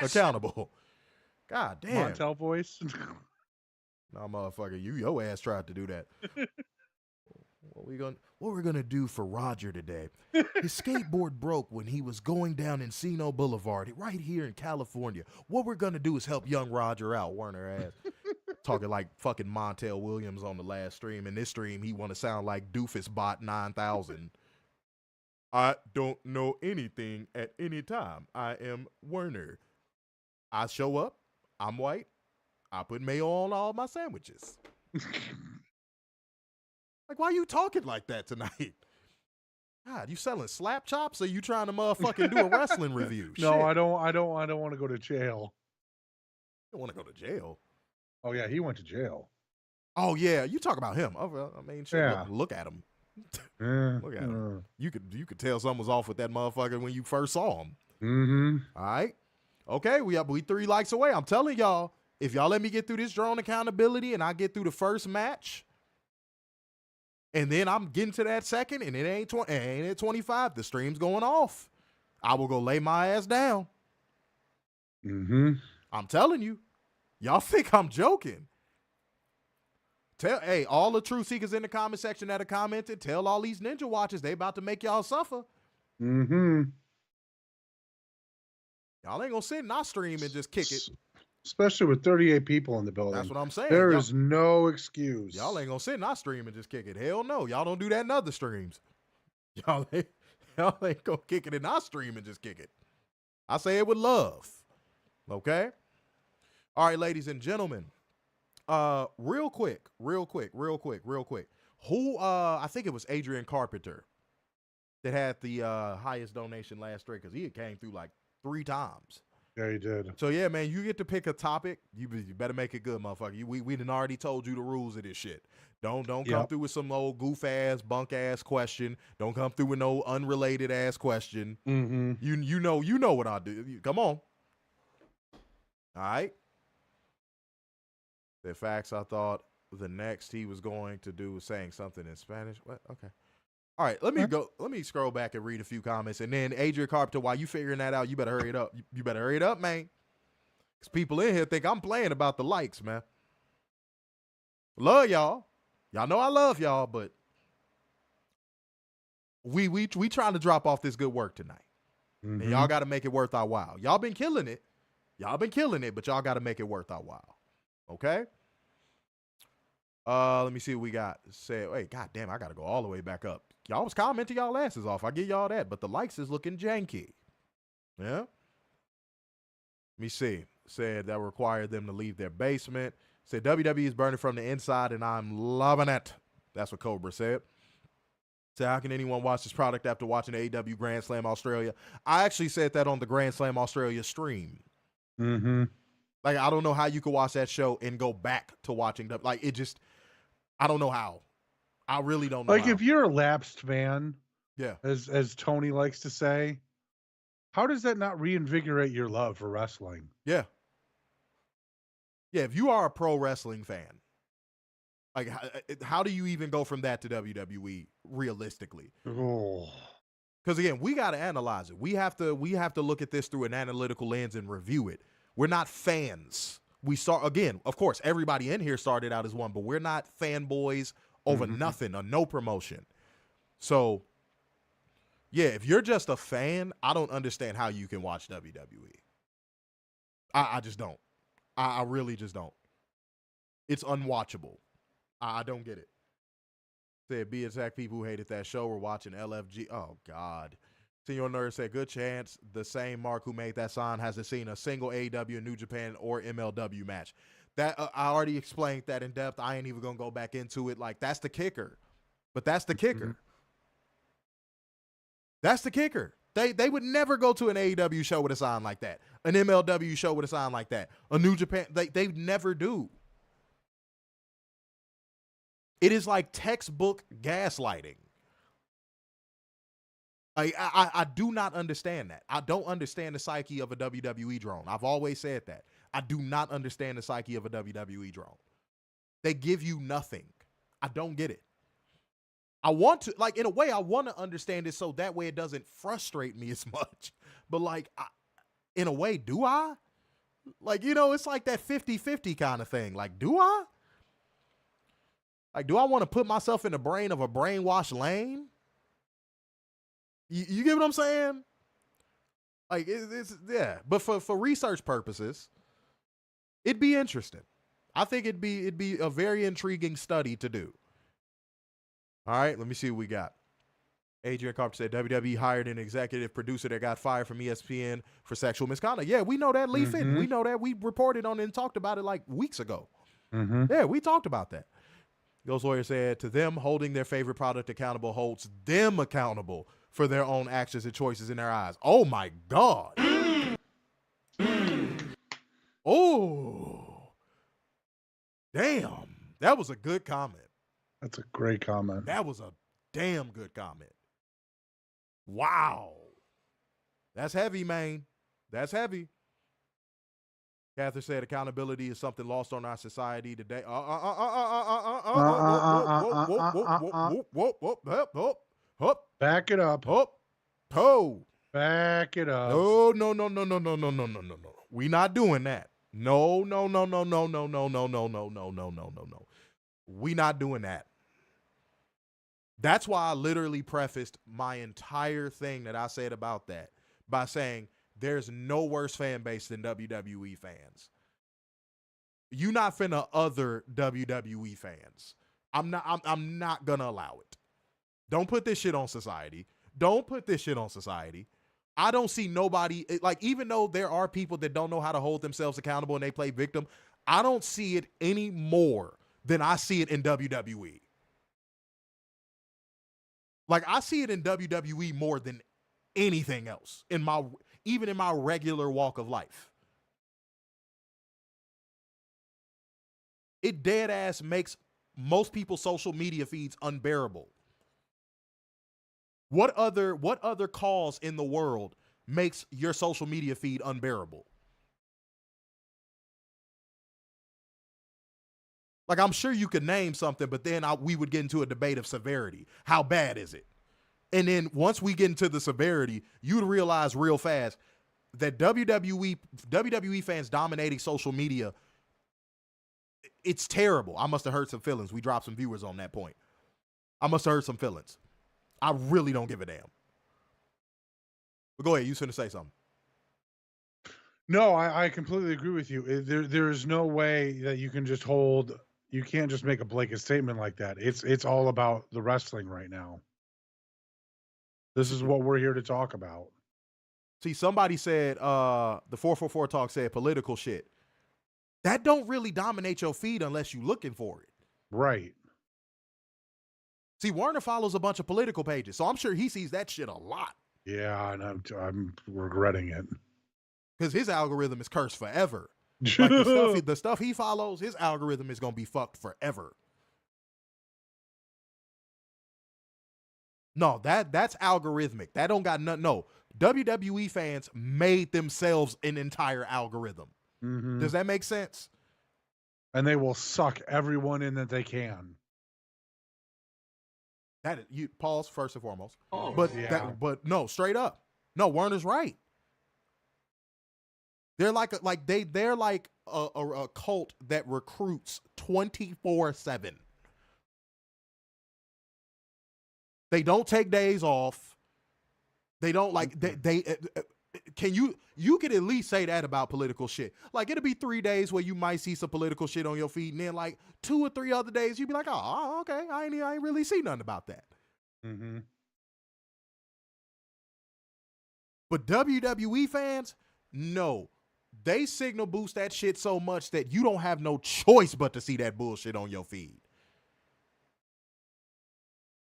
accountable. God damn. Montel voice. Nah, motherfucker, your ass tried to do that. What we're gonna do for Roger today? His skateboard broke when he was going down Encino Boulevard, right here in California. What we're gonna do is help young Roger out. Werner ass talking like fucking Montel Williams on the last stream. In this stream, he want to sound like Doofus Bot 9000. I don't know anything at any time. I am Werner. I show up. I'm white. I put mayo on all my sandwiches. Like, why you talking like that tonight? God, you selling slap chops or you trying to motherfucking do a wrestling review? No, Shit. I don't want to go to jail. You don't want to go to jail. Oh yeah, he went to jail. Oh yeah, you talk about him. Oh, well, I mean, shit, Yeah. look at him. Yeah. Look at him. You could tell something was off with that motherfucker when you first saw him. Mm-hmm. All right. Okay, we 3 likes away. I'm telling y'all, if y'all let me get through this drone accountability and I get through the first match, and then I'm getting to that second, and it ain't at 25, the stream's going off. I will go lay my ass down. Mm-hmm. I'm telling you. Y'all think I'm joking. Hey, all the truth seekers in the comment section that are commented, tell all these ninja watchers they about to make y'all suffer. Mm-hmm. Y'all ain't gonna sit in our stream and just kick it. Especially with 38 people in the building. That's what I'm saying. There is no excuse. Y'all ain't gonna sit in our stream and just kick it. Hell no. Y'all don't do that in other streams. Y'all ain't gonna kick it in our stream and just kick it. I say it with love. Okay? All right, ladies and gentlemen. Real quick. Who I think it was Adrian Carpenter that had the highest donation last week because he came through like 3 times. Yeah, he did. So yeah, man, you get to pick a topic. You better make it good, motherfucker. We done already told you the rules of this shit. Don't come through with some old goof ass, bunk ass question. Don't come through with no unrelated ass question. Mm-hmm. You know what I do. Come on. All right. The facts I thought the next he was going to do was saying something in Spanish. What? Okay. All right, let me scroll back and read a few comments. And then Adrian Carpenter, while you figuring that out, you better hurry it up. You better hurry it up, man. Because people in here think I'm playing about the likes, man. Love y'all. Y'all know I love y'all, but we trying to drop off this good work tonight. Mm-hmm. And y'all got to make it worth our while. Y'all been killing it, but y'all got to make it worth our while. Okay? Let me see what we got. Wait, goddamn, I got to go all the way back up. Y'all was commenting y'all asses off. I give y'all that, but the likes is looking janky. Yeah? Let me see. Said that required them to leave their basement. Said WWE is burning from the inside, and I'm loving it. That's what Cobra said. Said, how can anyone watch this product after watching the AEW Grand Slam Australia? I actually said that on the Grand Slam Australia stream. Mm-hmm. Like, I don't know how you could watch that show and go back to watching. Like, it just, I don't know how. I really don't know. Like, how. if you're a lapsed fan, yeah, as Tony likes to say, how does that not reinvigorate your love for wrestling? Yeah. Yeah, if you are a pro wrestling fan, like, how do you even go from that to WWE realistically? Oh. Because again, we got to analyze it. We have to look at this through an analytical lens and review it. We're not fans. We start again. Of course, everybody in here started out as one, but we're not fanboys over nothing or no promotion. So, yeah, if you're just a fan, I don't understand how you can watch WWE. I just don't. I really just don't. It's unwatchable. I don't get it. Said, be attack people who hated that show were watching LFG. Oh, God. Senior Nerd said, good chance the same Mark who made that sign hasn't seen a single AEW, New Japan, or MLW match. That I already explained that in depth. I ain't even going to go back into it. Like, that's the kicker. But that's the kicker. That's the kicker. They would never go to an AEW show with a sign like that, an MLW show with a sign like that, a New Japan. They never do. It is like textbook gaslighting. I do not understand that. I don't understand the psyche of a WWE drone. I've always said that. I do not understand the psyche of a WWE drone. They give you nothing. I don't get it. I want to, like, in a way, I want to understand it so that way it doesn't frustrate me as much. But, like, in a way, do I? Like, you know, it's like that 50-50 kind of thing. Like, do I? Like, do I want to put myself in the brain of a brainwashed lane? You get what I'm saying? Like, it's yeah. But for research purposes, it'd be interesting. I think it'd be a very intriguing study to do. All right, let me see what we got. Adrian Carpenter said WWE hired an executive producer that got fired from ESPN for sexual misconduct. Yeah, we know that, Lee Fitton. We know that. We reported on it and talked about it like weeks ago. Yeah, we talked about that. Ghost Lawyer said, to them, holding their favorite product accountable holds them accountable for their own actions and choices in their eyes. Oh, my God. Oh. Damn. That was a good comment. That's a great comment. That was a damn good comment. Wow. That's heavy, man. That's heavy. Catherine said accountability is something lost on our society today. Back it up. Back it up. No. We not doing that. No. We not doing that. That's why I literally prefaced my entire thing that I said about that by saying there's no worse fan base than WWE fans. You not finna other WWE fans. I'm not gonna allow it. Don't put this shit on society. I don't see nobody, like, even though there are people that don't know how to hold themselves accountable and they play victim, I don't see it any more than I see it in WWE. Like, I see it in WWE more than anything else even in my regular walk of life. It dead ass makes most people's social media feeds unbearable. What other cause in the world makes your social media feed unbearable? Like, I'm sure you could name something, but then we would get into a debate of severity. How bad is it? And then once we get into the severity, you'd realize real fast that WWE fans dominating social media, it's terrible. I must have hurt some feelings. We dropped some viewers on that point. I must have hurt some feelings. I really don't give a damn. But go ahead. You was finna say something. No, I completely agree with you. There is no way that you can just you can't just make a blanket statement like that. It's all about the wrestling right now. This is what we're here to talk about. See, somebody said, the 444 talk said political shit. That don't really dominate your feed unless you're looking for it. Right. See, Warner follows a bunch of political pages, so I'm sure he sees that shit a lot. Yeah, and I'm regretting it. Because his algorithm is cursed forever. Like the stuff he follows, his algorithm is going to be fucked forever. No, that's algorithmic. That don't got nothing. No, WWE fans made themselves an entire algorithm. Mm-hmm. Does that make sense? And they will suck everyone in that they can. You pause first and foremost. Oh, but yeah. But no, straight up. No, Werner's right. They're like a cult that recruits 24/7. They don't take days off. They don't you could at least say that about political shit. Like, it'll be 3 days where you might see some political shit on your feed, and then like 2 or 3 other days you'd be like, oh okay, I ain't really see nothing about that. Mm-hmm. But WWE fans, no. They signal boost that shit so much that you don't have no choice but to see that bullshit on your feed.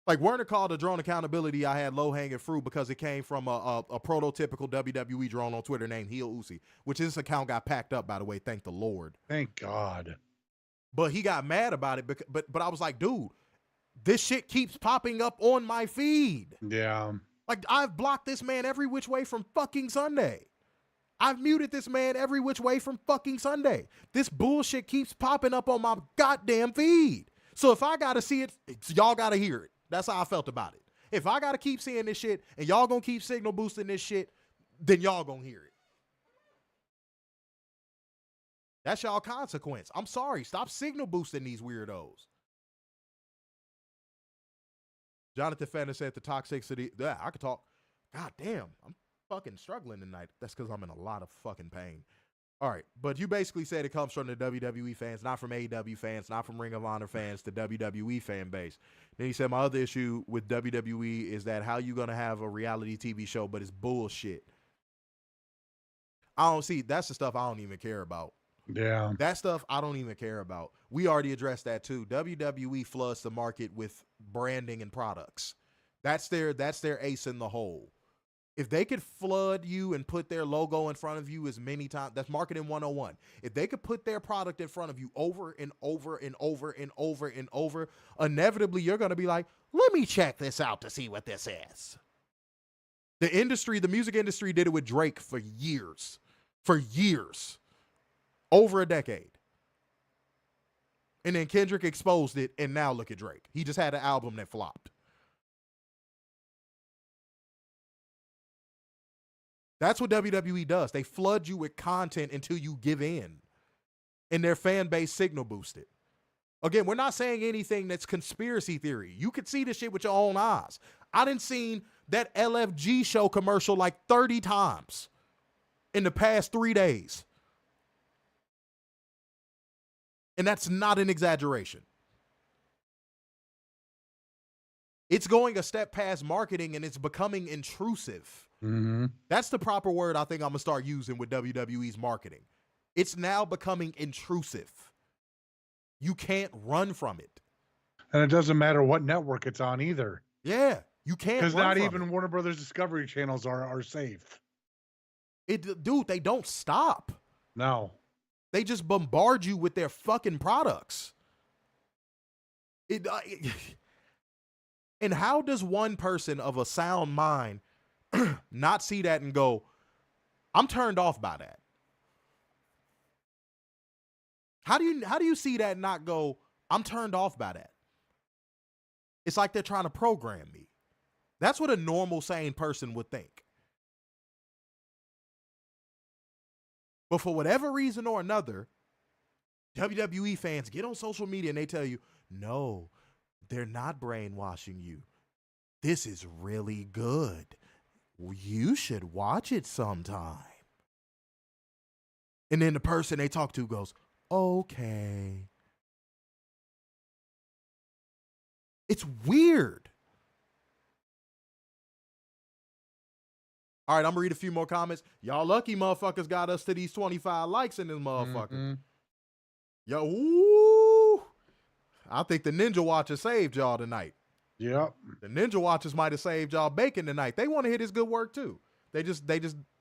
Like Werner called a drone accountability I had low-hanging fruit because it came from a prototypical WWE drone on Twitter named Heel Uzi, which his account got packed up, by the way, thank the Lord. Thank God. But he got mad about it, but I was like, dude, this shit keeps popping up on my feed. Yeah. Like, I've blocked this man every which way from fucking Sunday. I've muted this man every which way from fucking Sunday. This bullshit keeps popping up on my goddamn feed. So if I gotta see it, y'all gotta hear it. That's how I felt about it. If I gotta keep seeing this shit and y'all gonna keep signal boosting this shit, then y'all gonna hear it. That's y'all consequence. I'm sorry. Stop signal boosting these weirdos. Jonathan Fenner said the toxicity. Yeah, I could talk. God damn, I'm fucking struggling tonight. That's because I'm in a lot of fucking pain. All right, but you basically said it comes from the WWE fans, not from AEW fans, not from Ring of Honor fans, the WWE fan base. Then he said, my other issue with WWE is that how you going to have a reality TV show, but it's bullshit. I don't see, that's the stuff I don't even care about. Yeah. That stuff I don't even care about. We already addressed that too. WWE floods the market with branding and products. That's their ace in the hole. If they could flood you and put their logo in front of you as many times, that's marketing 101. If they could put their product in front of you over and over and over and over and over, inevitably you're going to be like, let me check this out to see what this is. The music industry did it with Drake for years. Over a decade. And then Kendrick exposed it, and now look at Drake. He just had an album that flopped. That's what WWE does. They flood you with content until you give in. And their fan base signal boost it. Again, we're not saying anything that's conspiracy theory. You could see this shit with your own eyes. I done seen that LFG show commercial like 30 times in the past 3 days. And that's not an exaggeration. It's going a step past marketing and it's becoming intrusive. Mm-hmm. That's the proper word I think I'm going to start using with WWE's marketing. It's now becoming intrusive. You can't run from it. And it doesn't matter what network it's on either. Yeah, you can't run because not from even it. Warner Brothers Discovery channels are safe. Dude, they don't stop. No. They just bombard you with their fucking products. And how does one person of a sound mind not see that and go, I'm turned off by that? How do you see that and not go, I'm turned off by that? It's like they're trying to program me. That's what a normal, sane person would think. But for whatever reason or another, WWE fans get on social media and they tell you, no, they're not brainwashing you. This is really good. You should watch it sometime. And then the person they talk to goes, okay. It's weird. All right, I'm going to read a few more comments. Y'all lucky motherfuckers got us to these 25 likes in this motherfucker. Mm-hmm. Yo, ooh. I think the Ninja Watcher saved y'all tonight. Yep. The Ninja Watchers might have saved y'all bacon tonight. They want to hit his good work too. They just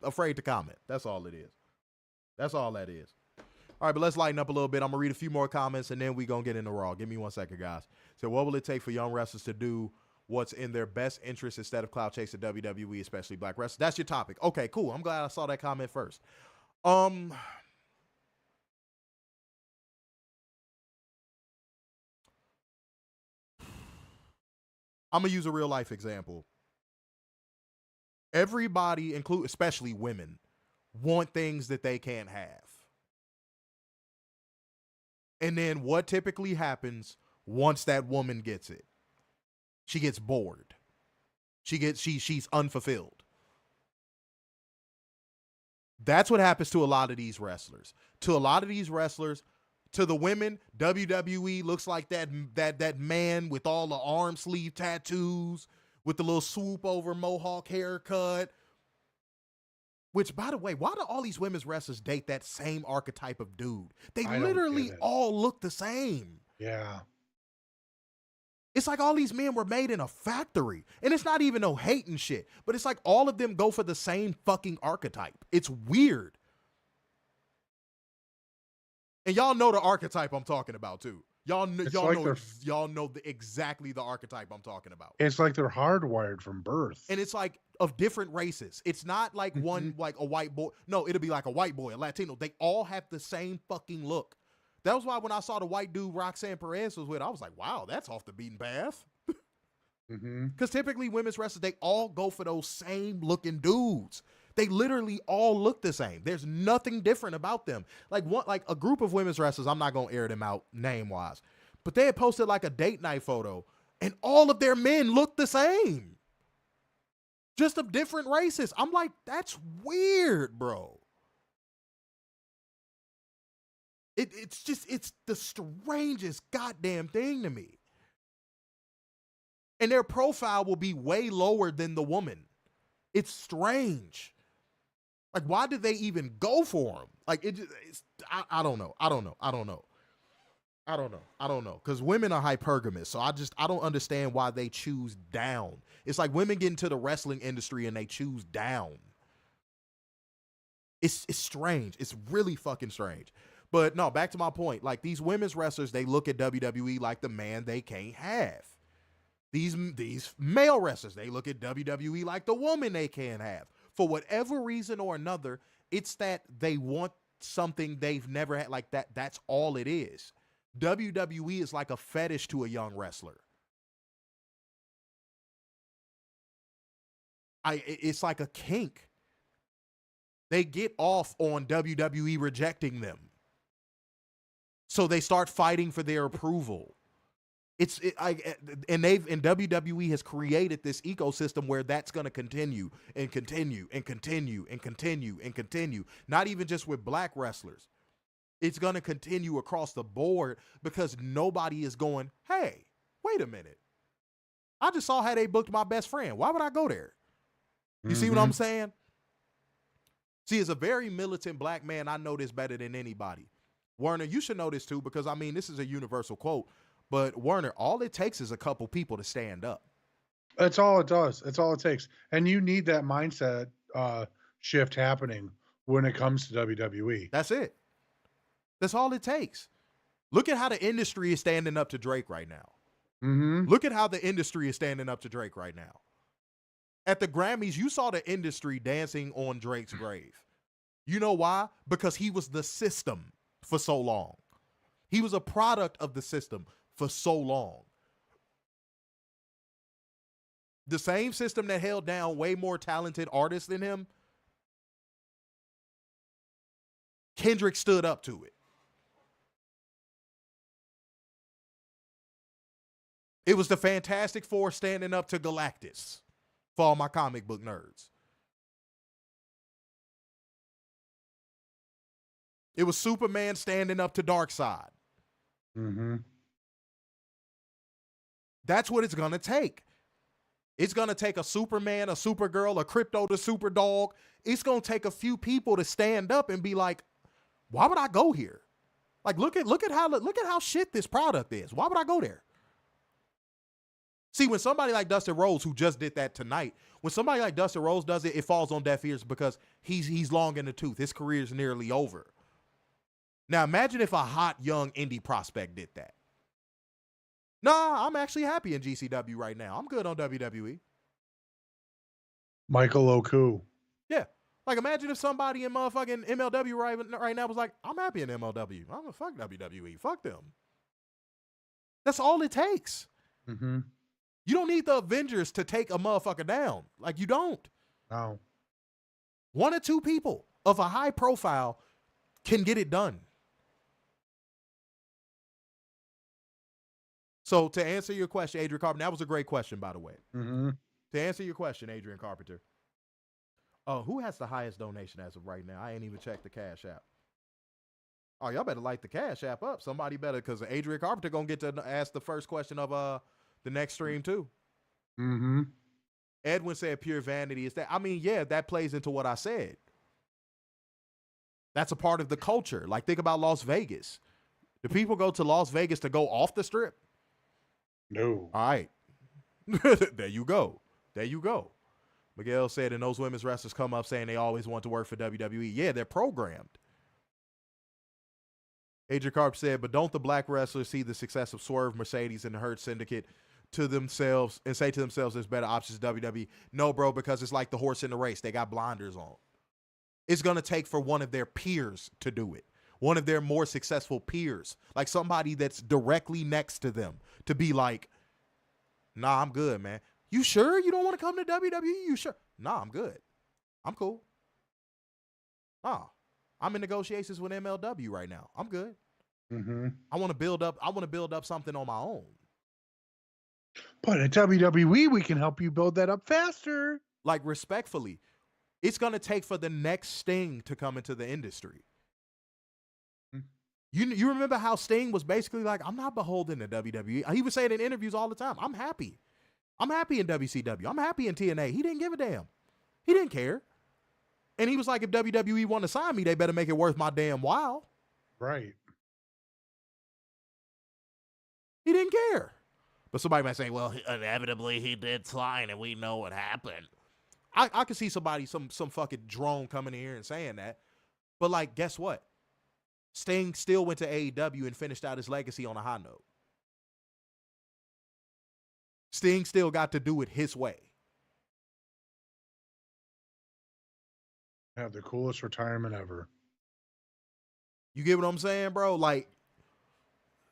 afraid to comment. That's all it is. That's all that is. All right, but let's lighten up a little bit. I'm going to read a few more comments, and then we're going to get into Raw. Give me 1 second, guys. So what will it take for young wrestlers to do what's in their best interest instead of clout chasing WWE, especially black wrestlers? That's your topic. Okay, cool. I'm glad I saw that comment first. I'm going to use a real life example. Everybody, especially women, want things that they can't have. And then what typically happens once that woman gets it? She gets bored. She's unfulfilled. That's what happens to a lot of these wrestlers. To a lot of these wrestlers, to the women, WWE looks like that man with all the arm sleeve tattoos, with the little swoop over mohawk haircut. Which, by the way, why do all these women's wrestlers date that same archetype of dude? They literally all look the same. Yeah. It's like all these men were made in a factory. And it's not even no hate and shit. But it's like all of them go for the same fucking archetype. It's weird. And y'all know the archetype I'm talking about too. Y'all know exactly the archetype I'm talking about. It's like they're hardwired from birth. And it's like of different races. It's not like one, like a white boy. No, it'll be like a white boy, a Latino. They all have the same fucking look. That was why when I saw the white dude Roxanne Perez was with, I was like, wow, that's off the beaten path. Because typically women's wrestlers, they all go for those same looking dudes. They literally all look the same. There's nothing different about them. Like a group of women's wrestlers, I'm not going to air them out name-wise, but they had posted like a date night photo, and all of their men look the same. Just of different races. I'm like, that's weird, bro. It's the strangest goddamn thing to me. And their profile will be way lower than the woman. It's strange. Like, why did they even go for them? Like, I don't know. Because women are hypergamous. So I don't understand why they choose down. It's like women get into the wrestling industry and they choose down. It's strange. It's really fucking strange. But no, back to my point. Like, these women's wrestlers, they look at WWE like the man they can't have. These male wrestlers, they look at WWE like the woman they can't have. For whatever reason or another, it's that they want something they've never had. Like that. That's all it is. WWE is like a fetish to a young wrestler. It's like a kink. They get off on WWE rejecting them. So they start fighting for their approval. And WWE has created this ecosystem where that's going to continue and continue and continue and continue and continue. Not even just with black wrestlers. It's going to continue across the board because nobody is going, hey, wait a minute. I just saw how they booked my best friend. Why would I go there? You see what I'm saying? See, as a very militant black man, I know this better than anybody. Werner, you should know this too, because I mean, this is a universal quote, but Werner, all it takes is a couple people to stand up. That's all it does. That's all it takes. And you need that mindset shift happening when it comes to WWE. That's it. That's all it takes. Look at how the industry is standing up to Drake right now. Look at how the industry is standing up to Drake right now. At the Grammys, you saw the industry dancing on Drake's grave. You know why? Because he was the system for so long. He was a product of the system for so long. The same system that held down way more talented artists than him, Kendrick stood up to it. It was the Fantastic Four standing up to Galactus for all my comic book nerds. It was Superman standing up to Darkseid. That's what it's going to take. It's going to take a Superman, a Supergirl, a Crypto the Superdog. It's going to take a few people to stand up and be like, why would I go here? Like, look at how shit this product is. Why would I go there? See, when somebody like Dustin Rhodes, who just did that tonight, when somebody like Dustin Rhodes does it, it falls on deaf ears because he's long in the tooth. His career is nearly over. Now, imagine if a hot, young indie prospect did that. Nah, I'm actually happy in GCW right now. I'm good on WWE. Michael Oku. Yeah. Like, imagine if somebody in motherfucking MLW right now was like, I'm happy in MLW. I'm gonna fuck WWE. Fuck them. That's all it takes. You don't need the Avengers to take a motherfucker down. Like, you don't. No. One or two people of a high profile can get it done. So to answer your question, Adrian Carpenter, that was a great question, by the way. To answer your question, Adrian Carpenter, who has the highest donation as of right now? I ain't even checked the Cash App. Oh, y'all better light the Cash App up. Somebody better, because Adrian Carpenter going to get to ask the first question of the next stream too. Edwin said pure vanity. Is that? I mean, yeah, that plays into what I said. That's a part of the culture. Like, think about Las Vegas. Do people go to Las Vegas to go off the strip? No. All right. There you go. There you go. Miguel said, and those women's wrestlers come up saying they always want to work for WWE. Yeah, they're programmed. Adrian Carp said, but don't the black wrestlers see the success of Swerve, Mercedes, and the Hurt Syndicate to themselves and say to themselves there's better options than WWE? No, bro, because it's like the horse in the race. They got blinders on. It's going to take for one of their peers to do it. One of their more successful peers, like somebody that's directly next to them, to be like, nah, I'm good, man. You sure you don't want to come to WWE? You sure? Nah, I'm good. I'm cool. Nah, I'm in negotiations with MLW right now. I'm good. Mm-hmm. I want to build up something on my own. But at WWE, we can help you build that up faster. Like, respectfully, it's going to take for the next Sting to come into the industry. You remember how Sting was basically like, I'm not beholden to WWE. He would say it in interviews all the time. I'm happy. I'm happy in WCW. I'm happy in TNA. He didn't give a damn. He didn't care. And he was like, if WWE want to sign me, they better make it worth my damn while. Right. He didn't care. But somebody might say, well, inevitably he did sign and we know what happened. I could see somebody, some fucking drone coming in here and saying that. But, like, guess what? Sting still went to AEW and finished out his legacy on a high note. Sting still got to do it his way. Have the coolest retirement ever. You get what I'm saying, bro? Like,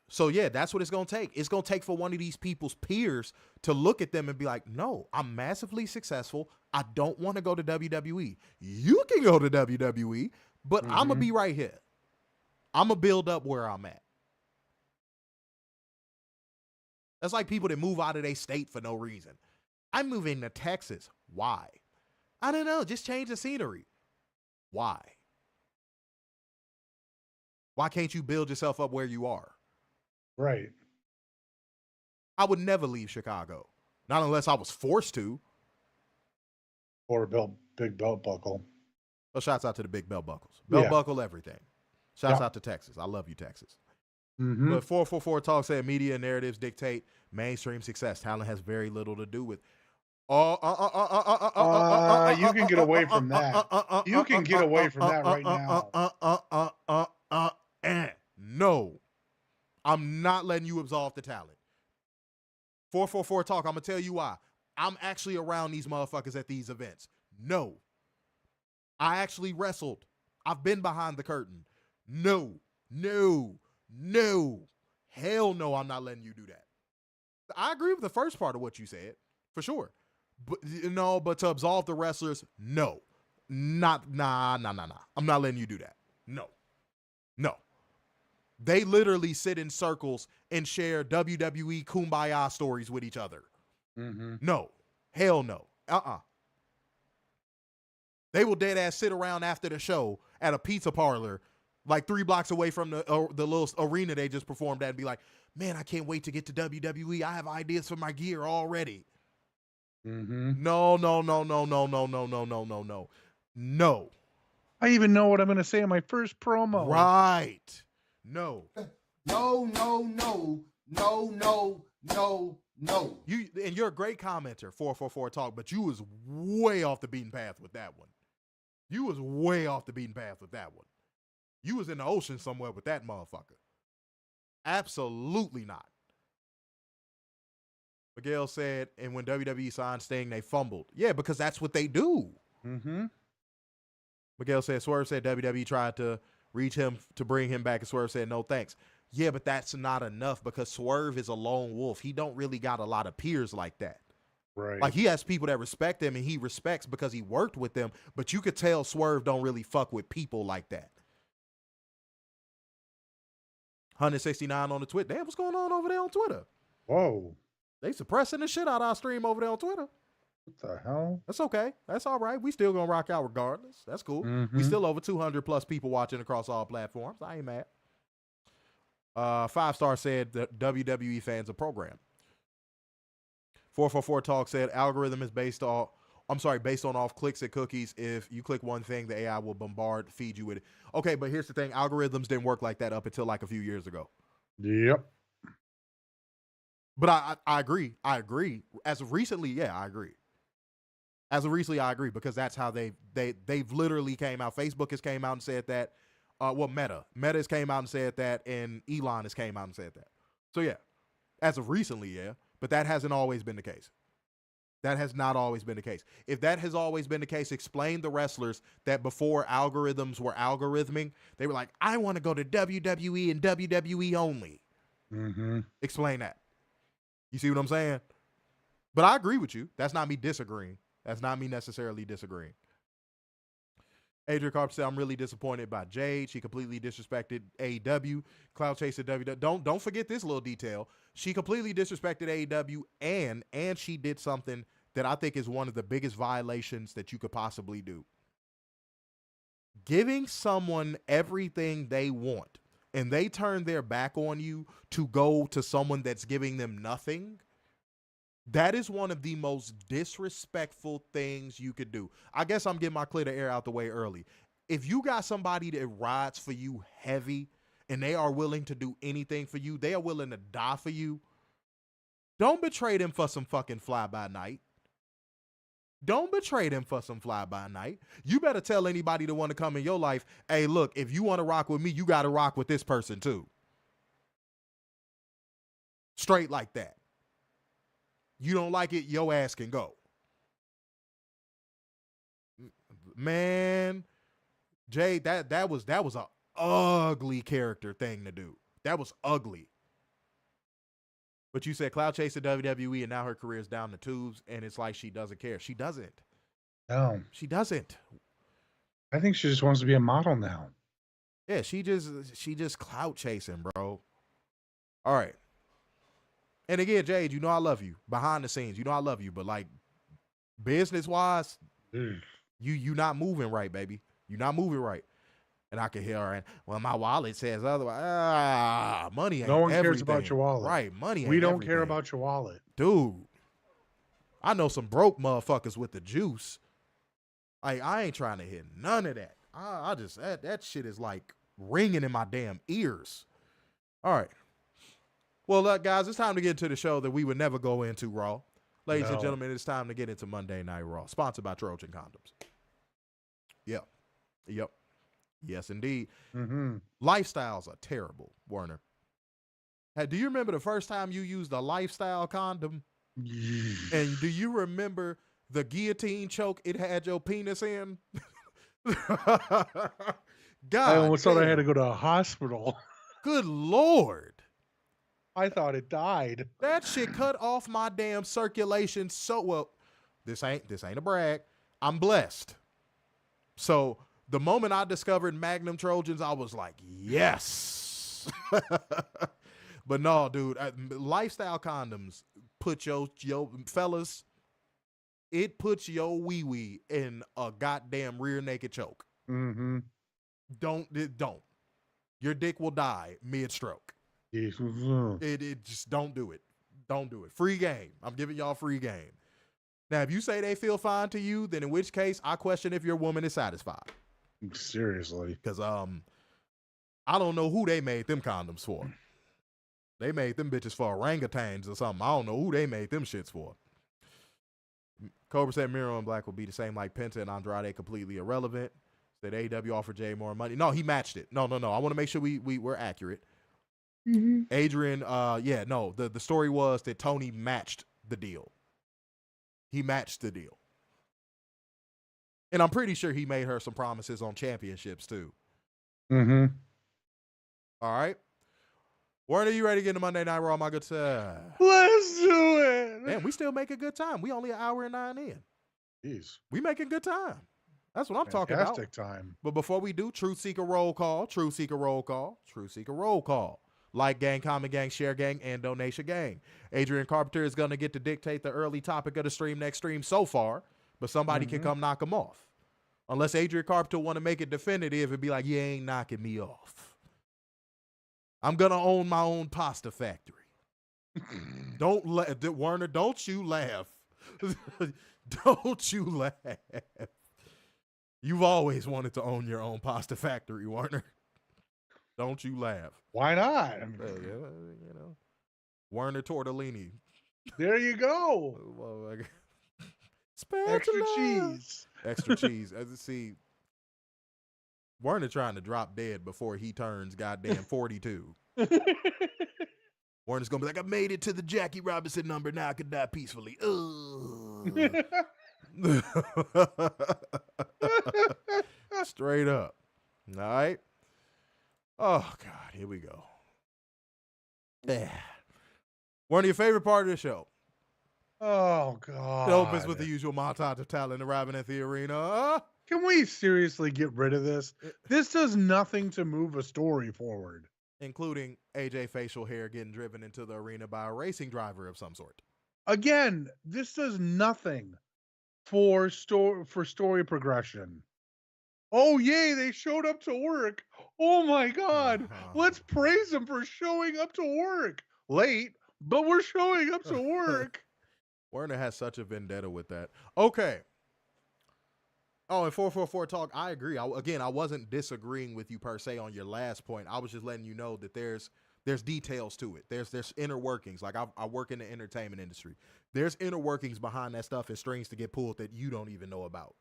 so yeah, that's what it's going to take. It's going to take for one of these people's peers to look at them and be like, no, I'm massively successful. I don't want to go to WWE. You can go to WWE, but I'm going to be right here. I'm going to build up where I'm at. That's like people that move out of their state for no reason. I'm moving to Texas. Why? I don't know. Just change the scenery. Why? Why can't you build yourself up where you are? Right. I would never leave Chicago. Not unless I was forced to. Or a big belt buckle. Well, shouts out to the big belt buckles. Belt buckle, everything. Shouts out to Texas. I love you, Texas. But 444 Talk said media narratives dictate mainstream success. Talent has very little to do with. You can get away from that. You can get away from that right now. No, I'm not letting you absolve the talent. 444 Talk, I'm going to tell you why. I'm actually around these motherfuckers at these events. No. I actually wrestled. I've been behind the curtain. No. Hell no, I'm not letting you do that. I agree with the first part of what you said, for sure. But to absolve the wrestlers, no. Nah. I'm not letting you do that. No. They literally sit in circles and share WWE Kumbaya stories with each other. No. Hell no. They will dead ass sit around after the show at a pizza parlor like 3 blocks away from the little arena they just performed at and be like, man, I can't wait to get to WWE. I have ideas for my gear already. No. I even know what I'm going to say in my first promo. Right. No. No. You're a great commenter, 444 Talk, but you was way off the beaten path with that one. You was in the ocean somewhere with that motherfucker. Absolutely not. Miguel said, and when WWE signed Sting, they fumbled. Yeah, because that's what they do. Miguel said, Swerve said WWE tried to reach him to bring him back, and Swerve said, no thanks. Yeah, but that's not enough because Swerve is a lone wolf. He don't really got a lot of peers like that. Right. Like, he has people that respect him, and he respects because he worked with them, but you could tell Swerve don't really fuck with people like that. 169 on the Twitter. Damn, what's going on over there on Twitter? Whoa. They suppressing the shit out of our stream over there on Twitter. What the hell? That's okay. That's all right. We still gonna rock out regardless. That's cool. We still over 200 plus people watching across all platforms. I ain't mad. 5-star said that WWE fans are programmed. 444 Talk said algorithm is based on off clicks and cookies. If you click one thing, the AI will feed you with it. Okay, but here's the thing. Algorithms didn't work like that up until like a few years ago. Yep. But I agree. I agree. As of recently, yeah, I agree. As of recently, I agree because that's how they've literally came out. Facebook has came out and said that. Meta has came out and said that, and Elon has came out and said that. So yeah, as of recently, yeah, but that hasn't always been the case. That has not always been the case. If that has always been the case, explain the wrestlers that before algorithms were algorithming, they were like, I want to go to WWE and WWE only. Mm-hmm. Explain that. You see what I'm saying? But I agree with you. That's not me disagreeing. That's not me necessarily disagreeing. Adrian Carpenter said, I'm really disappointed by Jade. She completely disrespected AEW. Cloud Chaser WWE. Don't forget this little detail. She completely disrespected AEW and she did something that I think is one of the biggest violations that you could possibly do. Giving someone everything they want and they turn their back on you to go to someone that's giving them nothing. That is one of the most disrespectful things you could do. I guess I'm getting my clear to air out the way early. If you got somebody that rides for you heavy and they are willing to do anything for you, they are willing to die for you, don't betray them for some fucking fly-by-night. Don't betray them for some fly-by-night. You better tell anybody that want to come in your life, hey, look, if you want to rock with me, you got to rock with this person too. Straight like that. You don't like it, your ass can go. Man, Jay, that was a ugly character thing to do. That was ugly. But you said Cloud Chaser WWE and now her career is down the tubes and it's like she doesn't care. She doesn't. No. She doesn't. I think she just wants to be a model now. Yeah, she just clout chasing, bro. All right. And again, Jade, you know I love you. Behind the scenes, you know I love you. But like business-wise, you not moving right, baby. You not moving right. And I can hear her, and well, my wallet says otherwise. Money ain't No one everything. cares about your wallet. Right, money ain't We don't everything. care about your wallet. Dude, I know some broke motherfuckers with the juice. Like, I ain't trying to hit none of that. I just, that shit is like ringing in my damn ears. All right. Well, look, guys, it's time to get into the show that we would never go into Raw. Ladies and gentlemen, it's time to get into Monday Night Raw, sponsored by Trojan Condoms. Yep. Yes, indeed. Mm-hmm. Lifestyles are terrible, Werner. Hey, do you remember the first time you used a lifestyle condom? And do you remember the guillotine choke it had your penis in? God, I almost thought I had to damn. go to a hospital. Good Lord. I thought it died. That shit cut off my damn circulation so well. This ain't a brag. I'm blessed. So the moment I discovered Magnum Trojans, I was like, yes. But no, dude, lifestyle condoms put your fellas, it puts your wee-wee in a goddamn rear naked choke. Mm-hmm. Don't. Your dick will die mid-stroke. It just don't do it. Don't do it. Free game. I'm giving y'all free game. Now, if you say they feel fine to you, then in which case I question if your woman is satisfied. Seriously. Because I don't know who they made them condoms for. They made them bitches for orangutans or something. I don't know who they made them shits for. Cobra said Miro and Black will be the same like Penta and Andrade, completely irrelevant. Said AEW offered Jay more money. No, he matched it. No. I want to make sure we're accurate. Mm-hmm. Adrian, the story was that Tony matched the deal. He matched the deal. And I'm pretty sure he made her some promises on championships too. Mm-hmm. All right. Warren, are you ready to get into Monday Night Raw, my good sir? Let's do it. Man, we still make a good time. We only an hour and 9 in. Jeez. We making good time. That's what I'm talking about. Fantastic time. But before we do, Truth Seeker roll call. Like gang, comment gang, share gang, and donation gang. Adrian Carpenter is going to get to dictate the early topic of the stream next stream so far, but somebody can come knock him off. Unless Adrian Carpenter want to make it definitive and be like, you ain't knocking me off. I'm going to own my own pasta factory. Werner, don't you laugh. Don't you laugh. You've always wanted to own your own pasta factory, Werner. Don't you laugh. Why not? Werner Tortellini. There you go. Oh, Extra spatula. cheese. Extra cheese. As you see, Werner trying to drop dead before he turns goddamn 42. Werner's gonna be like, I made it to the Jackie Robinson number. Now I can die peacefully. Straight up. All right. Oh God, here we go. Yeah. One of your favorite part of the show. Oh God. It opens with the usual montage of talent arriving at the arena. Can we seriously get rid of this? This does nothing to move a story forward. Including AJ facial hair getting driven into the arena by a racing driver of some sort. Again, this does nothing for story progression. Oh yay, they showed up to work. Oh my God. Let's praise them for showing up to work. Late, but we're showing up to work. Werner has such a vendetta with that. Okay. Oh, and 444 Talk, I agree. I wasn't disagreeing with you per se on your last point. I was just letting you know that there's details to it. There's inner workings. Like I work in the entertainment industry. There's inner workings behind that stuff and strings to get pulled that you don't even know about.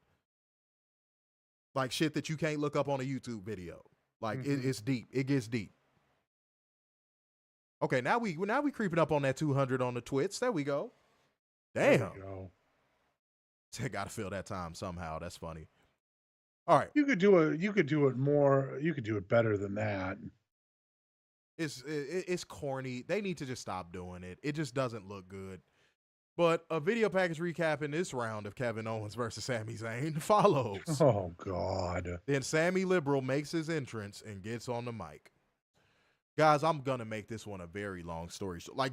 Like shit that you can't look up on a YouTube video. Like it's deep. It gets deep. Okay, now we creeping up on that 200 on the twits. There we go. Damn. There we go. I gotta fill that time somehow. That's funny. All right. You could do it more. You could do it better than that. It's corny. They need to just stop doing it. It just doesn't look good. But a video package recapping this round of Kevin Owens versus Sami Zayn follows. Oh God. Then Sammy Liberal makes his entrance and gets on the mic. Guys, I'm gonna make this one a very long story. Like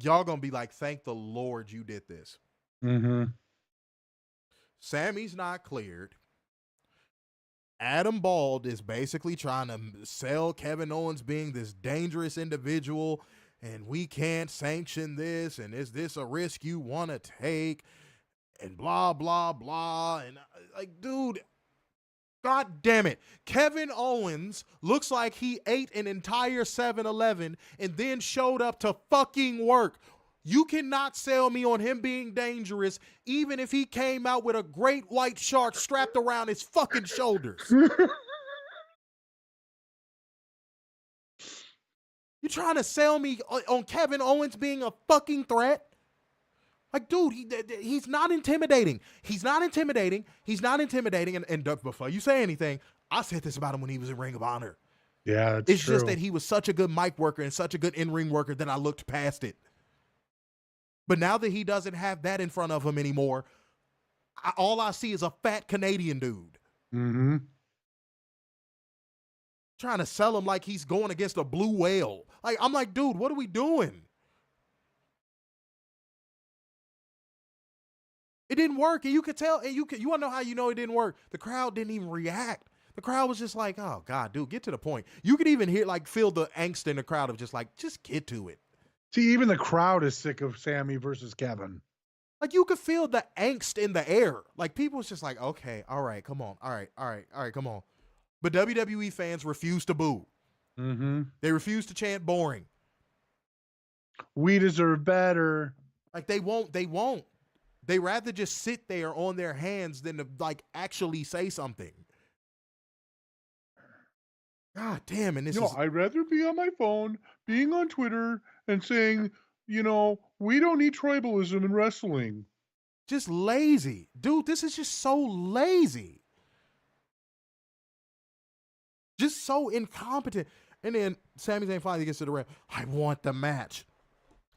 y'all gonna be like, thank the Lord you did this. Mm-hmm. Sammy's not cleared. Adam Bald is basically trying to sell Kevin Owens being this dangerous individual, and we can't sanction this, and is this a risk you want to take, and blah, blah, blah. And like, dude, God damn it. Kevin Owens looks like he ate an entire 7-Eleven and then showed up to fucking work. You cannot sell me on him being dangerous, even if he came out with a great white shark strapped around his fucking shoulders. You trying to sell me on Kevin Owens being a fucking threat? Like, dude, he's not intimidating. He's not intimidating. He's not intimidating. And before you say anything, I said this about him when he was in Ring of Honor. Yeah, it's true. just that he was such a good mic worker and such a good in-ring worker that I looked past it. But now that he doesn't have that in front of him anymore, all I see is a fat Canadian dude. Mm-hmm. Trying to sell him like he's going against a blue whale. Like, I'm like, dude, what are we doing? It didn't work, and you could tell, and you want to know how you know it didn't work? The crowd didn't even react. The crowd was just like, oh, God, dude, get to the point. You could even feel the angst in the crowd of just like, just get to it. See, even the crowd is sick of Sammy versus Kevin. Like, you could feel the angst in the air. Like, people was just like, okay, all right, come on. All right, come on. But WWE fans refuse to boo. Mm-hmm. They refuse to chant boring. We deserve better. Like, they won't. They rather just sit there on their hands than to, like, actually say something. God damn, and I'd rather be on my phone, being on Twitter, and saying, we don't need tribalism in wrestling. Just lazy. Dude, this is just so lazy. Just so incompetent. And then Sami Zayn finally gets to the ring. I want the match.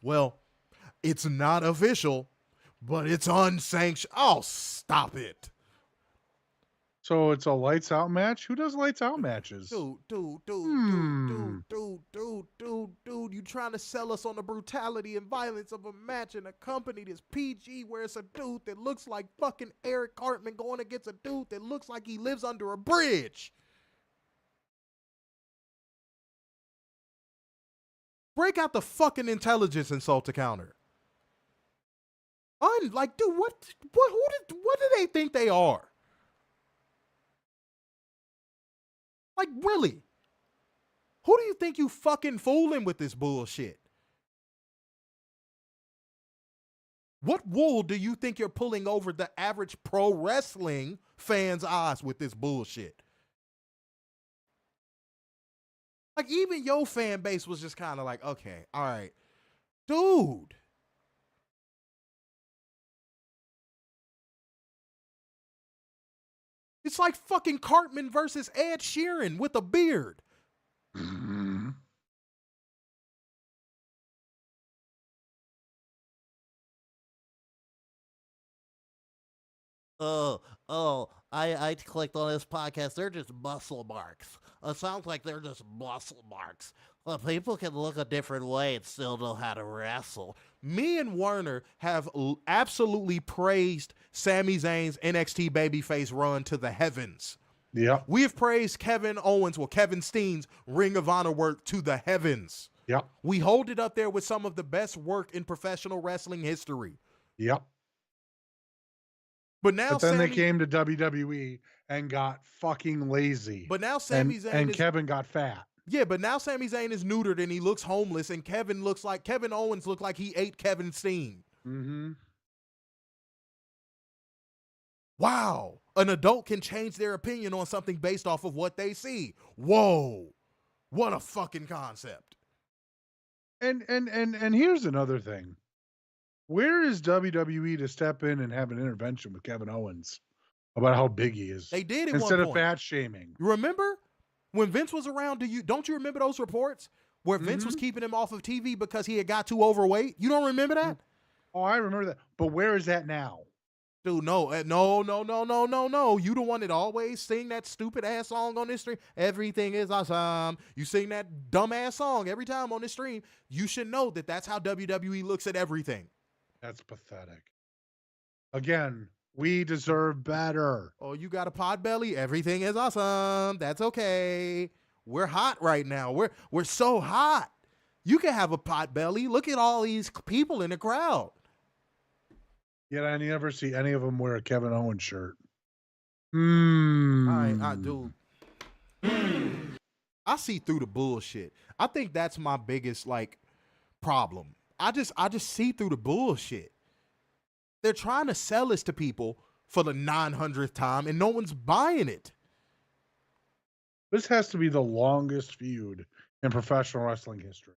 Well, it's not official, but it's unsanctioned. Oh, stop it. So it's a lights out match? Who does lights out matches? Dude, you trying to sell us on the brutality and violence of a match in a company that's PG where it's a dude that looks like fucking Eric Cartman going against a dude that looks like he lives under a bridge. Break out the fucking intelligence insult to counter. Like, dude, what do they think they are? Like, really? Who do you think you fucking fooling with this bullshit? What wool do you think you're pulling over the average pro wrestling fan's eyes with this bullshit? Like, even your fan base was just kind of like, okay, all right, dude. It's like fucking Cartman versus Ed Sheeran with a beard. Mm-hmm. I clicked on this podcast. They're just muscle marks. It sounds like they're just muscle marks. Well, people can look a different way and still know how to wrestle. Me and Werner have absolutely praised Sami Zayn's NXT babyface run to the heavens. Yeah. We have praised Kevin Steen's Ring of Honor work to the heavens. Yep. We hold it up there with some of the best work in professional wrestling history. Yep. But now then they came to WWE and got fucking lazy. But now Sami Zayn Kevin got fat. Yeah, but now Sami Zayn is neutered and he looks homeless, and Kevin Owens looked like he ate Kevin Steen. Mm-hmm. Wow. An adult can change their opinion on something based off of what they see. Whoa. What a fucking concept. And here's another thing. Where is WWE to step in and have an intervention with Kevin Owens about how big he is? They did at instead one of point. fat shaming. You remember when Vince was around? Don't you remember those reports where Vince was keeping him off of TV because he had got too overweight? You don't remember that? Oh, I remember that. But where is that now? Dude, no. You the one that always sing that stupid ass song on this stream. Everything is awesome. You sing that dumb ass song every time on this stream. You should know that that's how WWE looks at everything. That's pathetic. Again, we deserve better. Oh, you got a pot belly? Everything is awesome. That's okay. We're hot right now. We're so hot. You can have a pot belly. Look at all these people in the crowd. Yet I never see any of them wear a Kevin Owens shirt. All right, dude. I see through the bullshit. I think that's my biggest problem. I just see through the bullshit. They're trying to sell this to people for the 900th time, and no one's buying it. This has to be the longest feud in professional wrestling history.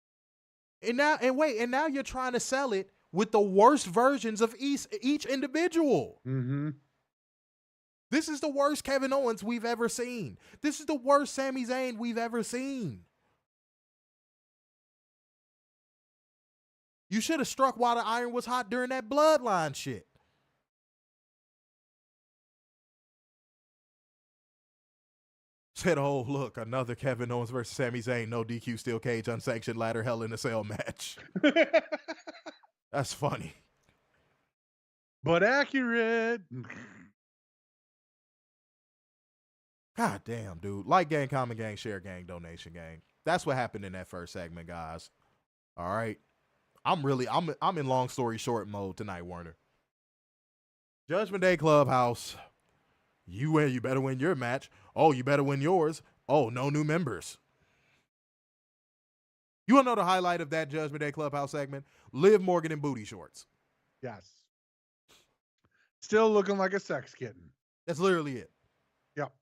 And now you're trying to sell it with the worst versions of each individual. Mm-hmm. This is the worst Kevin Owens we've ever seen. This is the worst Sami Zayn we've ever seen. You should have struck while the iron was hot during that bloodline shit. Said, oh, look, another Kevin Owens versus Sami Zayn, no DQ, steel cage, unsanctioned ladder, hell in a cell match. That's funny. But accurate. God damn, dude. Like gang, comment gang, share gang, donation gang. That's what happened in that first segment, guys. All right. I'm in long story short mode tonight, Werner. Judgment Day Clubhouse. You better win your match. Oh, you better win yours. Oh, no new members. You want to know the highlight of that Judgment Day Clubhouse segment? Liv Morgan in booty shorts. Yes. Still looking like a sex kitten. That's literally it. Yep.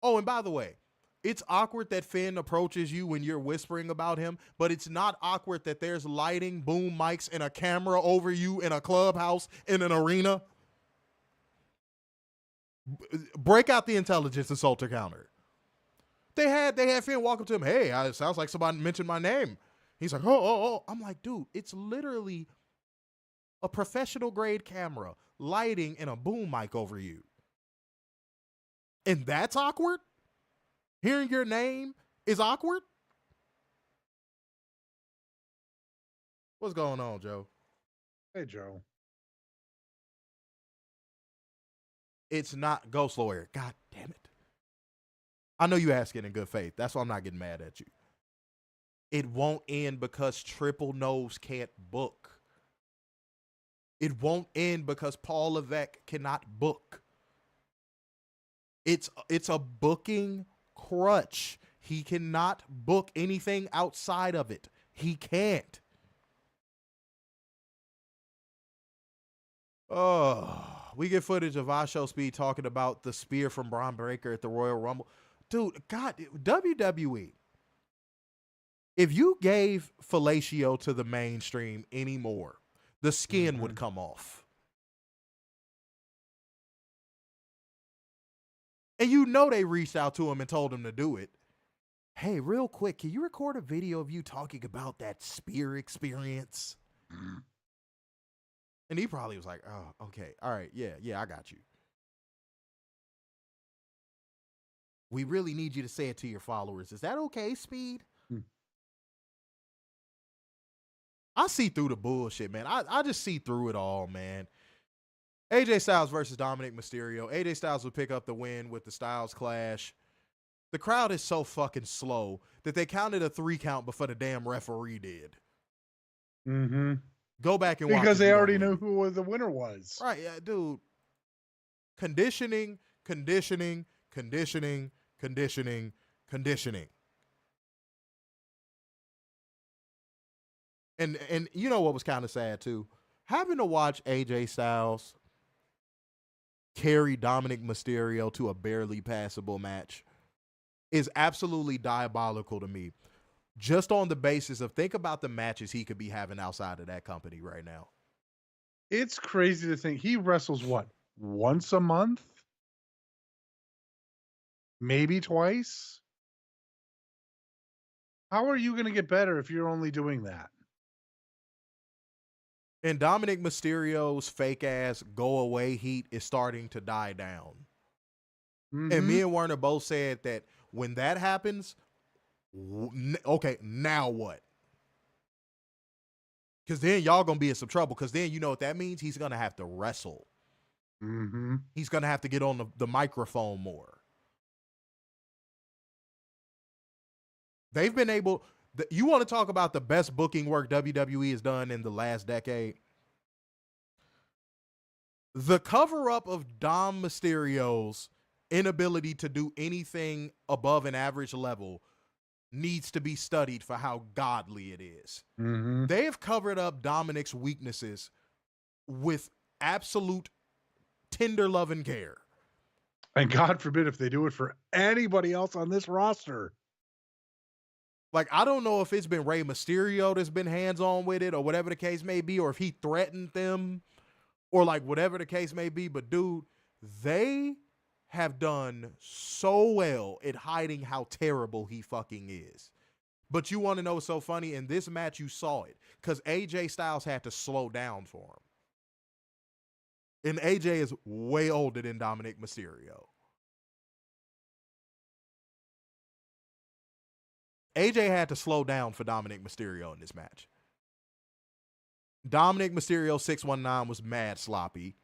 Oh, and by the way, it's awkward that Finn approaches you when you're whispering about him, but it's not awkward that there's lighting, boom mics, and a camera over you in a clubhouse, in an arena. Break out the intelligence assaulter counter. They had Finn walk up to him. Hey, it sounds like somebody mentioned my name. He's like, oh. I'm like, dude, it's literally a professional grade camera, lighting, and a boom mic over you. And that's awkward? Hearing your name is awkward? What's going on, Joe? Hey, Joe. It's not Ghost Lawyer. God damn it. I know you asking in good faith. That's why I'm not getting mad at you. It won't end because Triple Nose can't book. It won't end because Paul Levesque cannot book. It's a booking crutch. He cannot book anything outside of it. He can't. Oh, we get footage of Show Speed talking about the spear from Braun Breaker at the Royal Rumble. Dude, God, WWE. If you gave fellatio to the mainstream anymore, the skin would come off. And you know they reached out to him and told him to do it. Hey, real quick, can you record a video of you talking about that spear experience? And he probably was like, oh, okay. All right. Yeah, I got you. We really need you to say it to your followers. Is that okay, Speed? I see through the bullshit, man. I just see through it all, man. AJ Styles versus Dominik Mysterio. AJ Styles would pick up the win with the Styles Clash. The crowd is so fucking slow that they counted a 3 count before the damn referee did. Mm-hmm. Go back and watch. Because they already knew who the winner was. Right, yeah, dude. Conditioning. And you know what was kind of sad too? Having to watch AJ Styles carry Dominik Mysterio to a barely passable match is absolutely diabolical to me. Just on the basis of think about the matches he could be having outside of that company right now. It's crazy to think he wrestles what? Once a month? Maybe twice? How are you going to get better if you're only doing that? And Dominik Mysterio's fake ass go away heat is starting to die down. Mm-hmm. And me and Werner both said that when that happens, okay, now what? Because then y'all going to be in some trouble. Because then you know what that means? He's going to have to wrestle. Mm-hmm. He's going to have to get on the microphone more. They've been able... You want to talk about the best booking work WWE has done in the last decade? The cover-up of Dom Mysterio's inability to do anything above an average level needs to be studied for how godly it is. Mm-hmm. They have covered up Dominik's weaknesses with absolute tender love and care. And God forbid if they do it for anybody else on this roster. Like, I don't know if it's been Rey Mysterio that's been hands-on with it or whatever the case may be, or if he threatened them or like whatever the case may be. But dude, they have done so well at hiding how terrible he fucking is. But you want to know what's so funny? In this match, you saw it because AJ Styles had to slow down for him. And AJ is way older than Dominik Mysterio. AJ had to slow down for Dominik Mysterio in this match. Dominik Mysterio 619 was mad sloppy.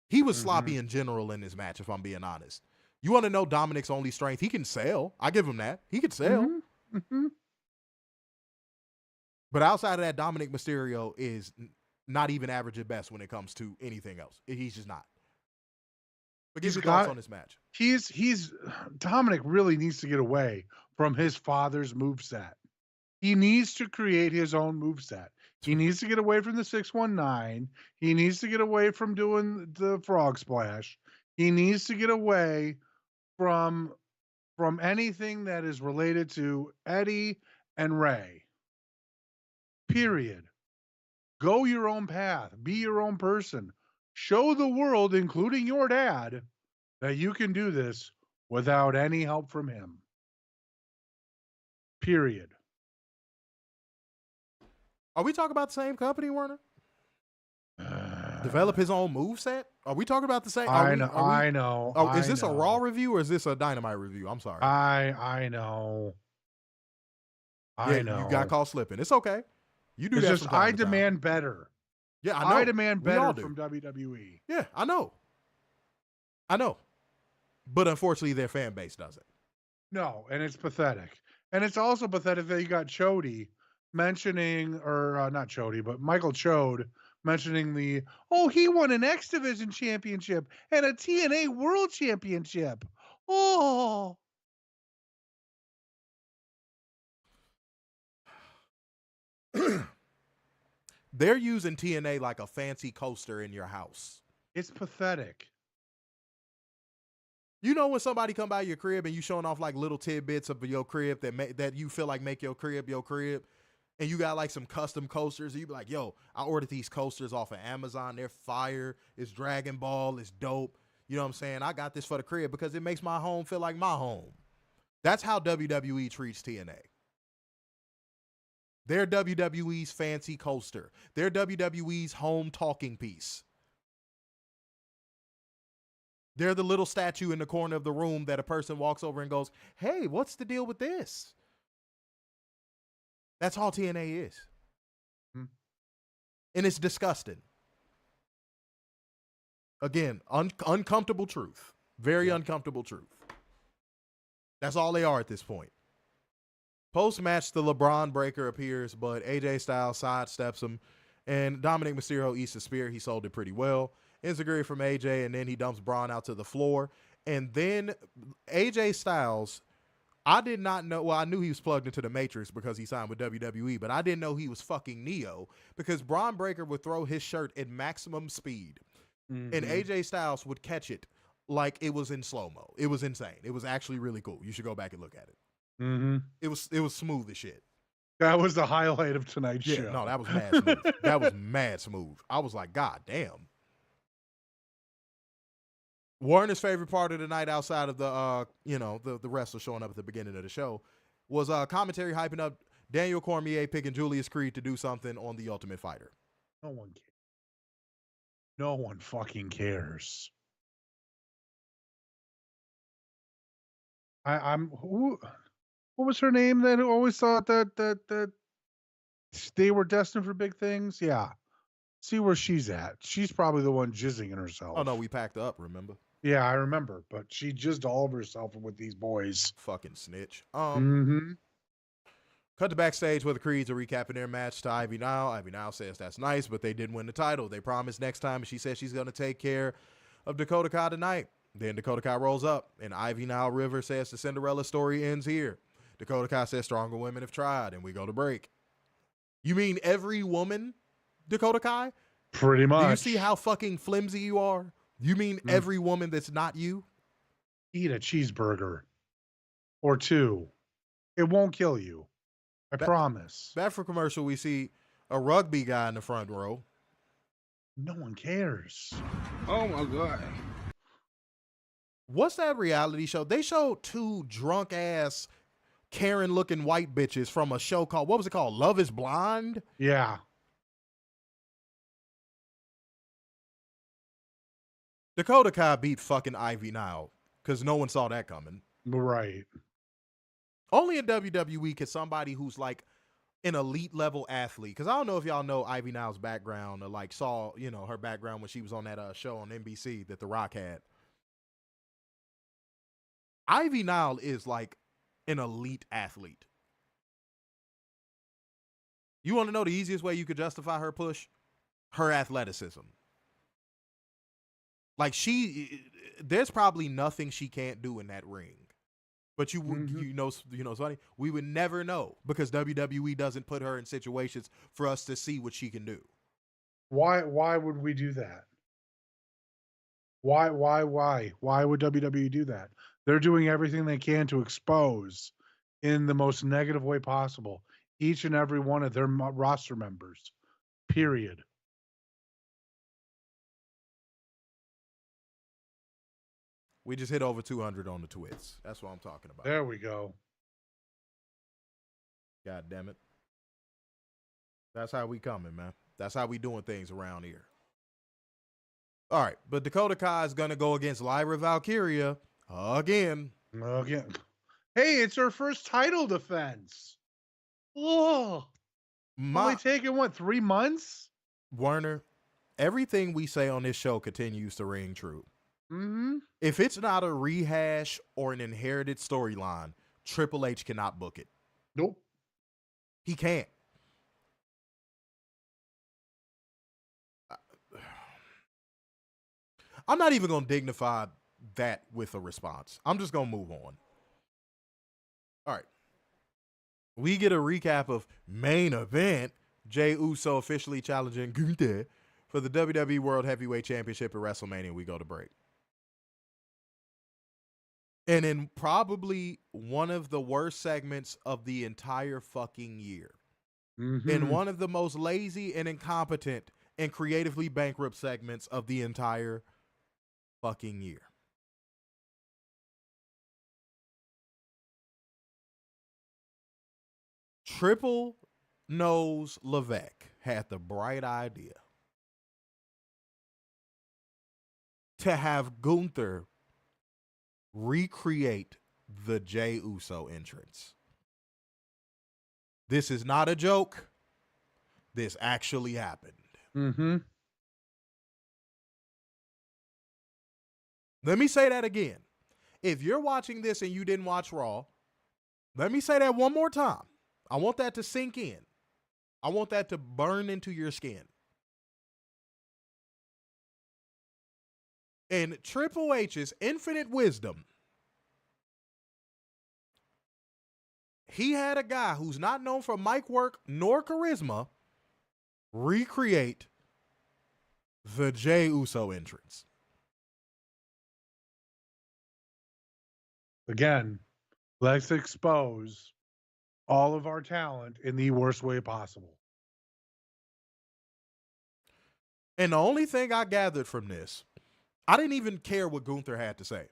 He was sloppy in general in this match, if I'm being honest. You want to know Dominik's only strength? He can sell. I give him that. He can sell. Mm-hmm. But outside of that, Dominik Mysterio is not even average at best when it comes to anything else. He's just not. But give your thoughts on this match. Dominik really needs to get away from his father's moveset. He needs to create his own moveset. He needs to get away from the 619. He needs to get away from doing the frog splash. He needs to get away from anything that is related to Eddie and Ray. Period. Go your own path. Be your own person. Show the world, including your dad, that you can do this without any help from him. Period. Are we talking about the same company, Werner? Develop his own moveset? Are we talking about the same? I know. Oh, is this a Raw review or is this a Dynamite review? I'm sorry. I know. I know. You got caught slipping. It's okay. You do it's that. Just I demand better. Yeah, I know. I demand better from WWE. Yeah, I know. But unfortunately, their fan base doesn't. No, and it's pathetic. And it's also pathetic that you got Chody mentioning, or not Chody, but Michael Chode mentioning he won an X Division championship and a TNA World Championship. Oh. They're using TNA like a fancy coaster in your house. It's pathetic. You know when somebody come by your crib and you showing off like little tidbits of your crib that you feel like make your crib, and you got like some custom coasters, and you be like, yo, I ordered these coasters off of Amazon. They're fire. It's Dragon Ball. It's dope. You know what I'm saying? I got this for the crib because it makes my home feel like my home. That's how WWE treats TNA. They're WWE's fancy coaster. They're WWE's home talking piece. They're the little statue in the corner of the room that a person walks over and goes, hey, what's the deal with this? That's all TNA is. And it's disgusting. Again, uncomfortable truth. Very uncomfortable truth. That's all they are at this point. Post-match, the LeBron breaker appears, but AJ Styles sidesteps him, and Dominik Mysterio eats the spear. He sold it pretty well. Enziguri from AJ, and then he dumps Braun out to the floor. And then AJ Styles, I did not know, well, I knew he was plugged into the Matrix because he signed with WWE, but I didn't know he was fucking Neo because Braun Breaker would throw his shirt at maximum speed, and AJ Styles would catch it like it was in slow-mo. It was insane. It was actually really cool. You should go back and look at it. It was smooth as shit. That was the highlight of tonight's show. No, that was mad smooth. That was mad smooth. I was like, God damn. Warner's favorite part of the night outside of the wrestler showing up at the beginning of the show was commentary hyping up Daniel Cormier picking Julius Creed to do something on The Ultimate Fighter. No one cares. No one fucking cares. What was her name that always thought that they were destined for big things? Yeah. See where she's at. She's probably the one jizzing in herself. Oh no, we packed up, remember? Yeah, I remember, but she jizzed all over herself with these boys. Fucking snitch. Cut to backstage where the Creeds are recapping their match to Ivy Nile. Ivy Nile says that's nice, but they didn't win the title. They promised next time, and she says she's going to take care of Dakota Kai tonight. Then Dakota Kai rolls up, and Ivy Nile River says the Cinderella story ends here. Dakota Kai says stronger women have tried, and we go to break. You mean every woman, Dakota Kai? Pretty much. Do you see how fucking flimsy you are? You mean every woman that's not you? Eat a cheeseburger or two. It won't kill you. I promise. Back for commercial, we see a rugby guy in the front row. No one cares. Oh my God. What's that reality show? They showed two drunk ass Karen looking white bitches from a show called, what was it called? Love is Blind? Yeah. Dakota Kai beat fucking Ivy Nile because no one saw that coming. Right. Only in WWE can somebody who's like an elite level athlete, because I don't know if y'all know Ivy Nile's background or like saw, her background when she was on that show on NBC that The Rock had. Ivy Nile is like an elite athlete. You want to know the easiest way you could justify her push? Her athleticism. Like there's probably nothing she can't do in that ring. But you know, funny, we would never know because WWE doesn't put her in situations for us to see what she can do. Why would we do that? Why would WWE do that? They're doing everything they can to expose in the most negative way possible each and every one of their roster members. Period. We just hit over 200 on the twits. That's what I'm talking about. There we go. God damn it. That's how we coming, man. That's how we doing things around here. All right, but Dakota Kai is going to go against Lyra Valkyria again. Hey, it's her first title defense. Oh. Only taking, 3 months? Werner, everything we say on this show continues to ring true. Mm-hmm. If it's not a rehash or an inherited storyline, Triple H cannot book it. Nope. He can't. I'm not even going to dignify that with a response. I'm just going to move on. All right. We get a recap of main event Jey Uso officially challenging Gunther for the WWE World Heavyweight Championship at WrestleMania. We go to break. And in probably one of the worst segments of the entire fucking year. In one of the most lazy and incompetent and creatively bankrupt segments of the entire fucking year. Triple Nose Levesque had the bright idea to have Gunther recreate the Jey Uso entrance. This is not a joke. This actually happened. Let me say that again. If you're watching this and you didn't watch Raw, let me say that one more time. I want that to sink in. I want that to burn into your skin. In Triple H's infinite wisdom, he had a guy who's not known for mic work nor charisma recreate the Jey Uso entrance. Again, let's expose all of our talent in the worst way possible. And the only thing I gathered from this, I didn't even care what Gunther had to say.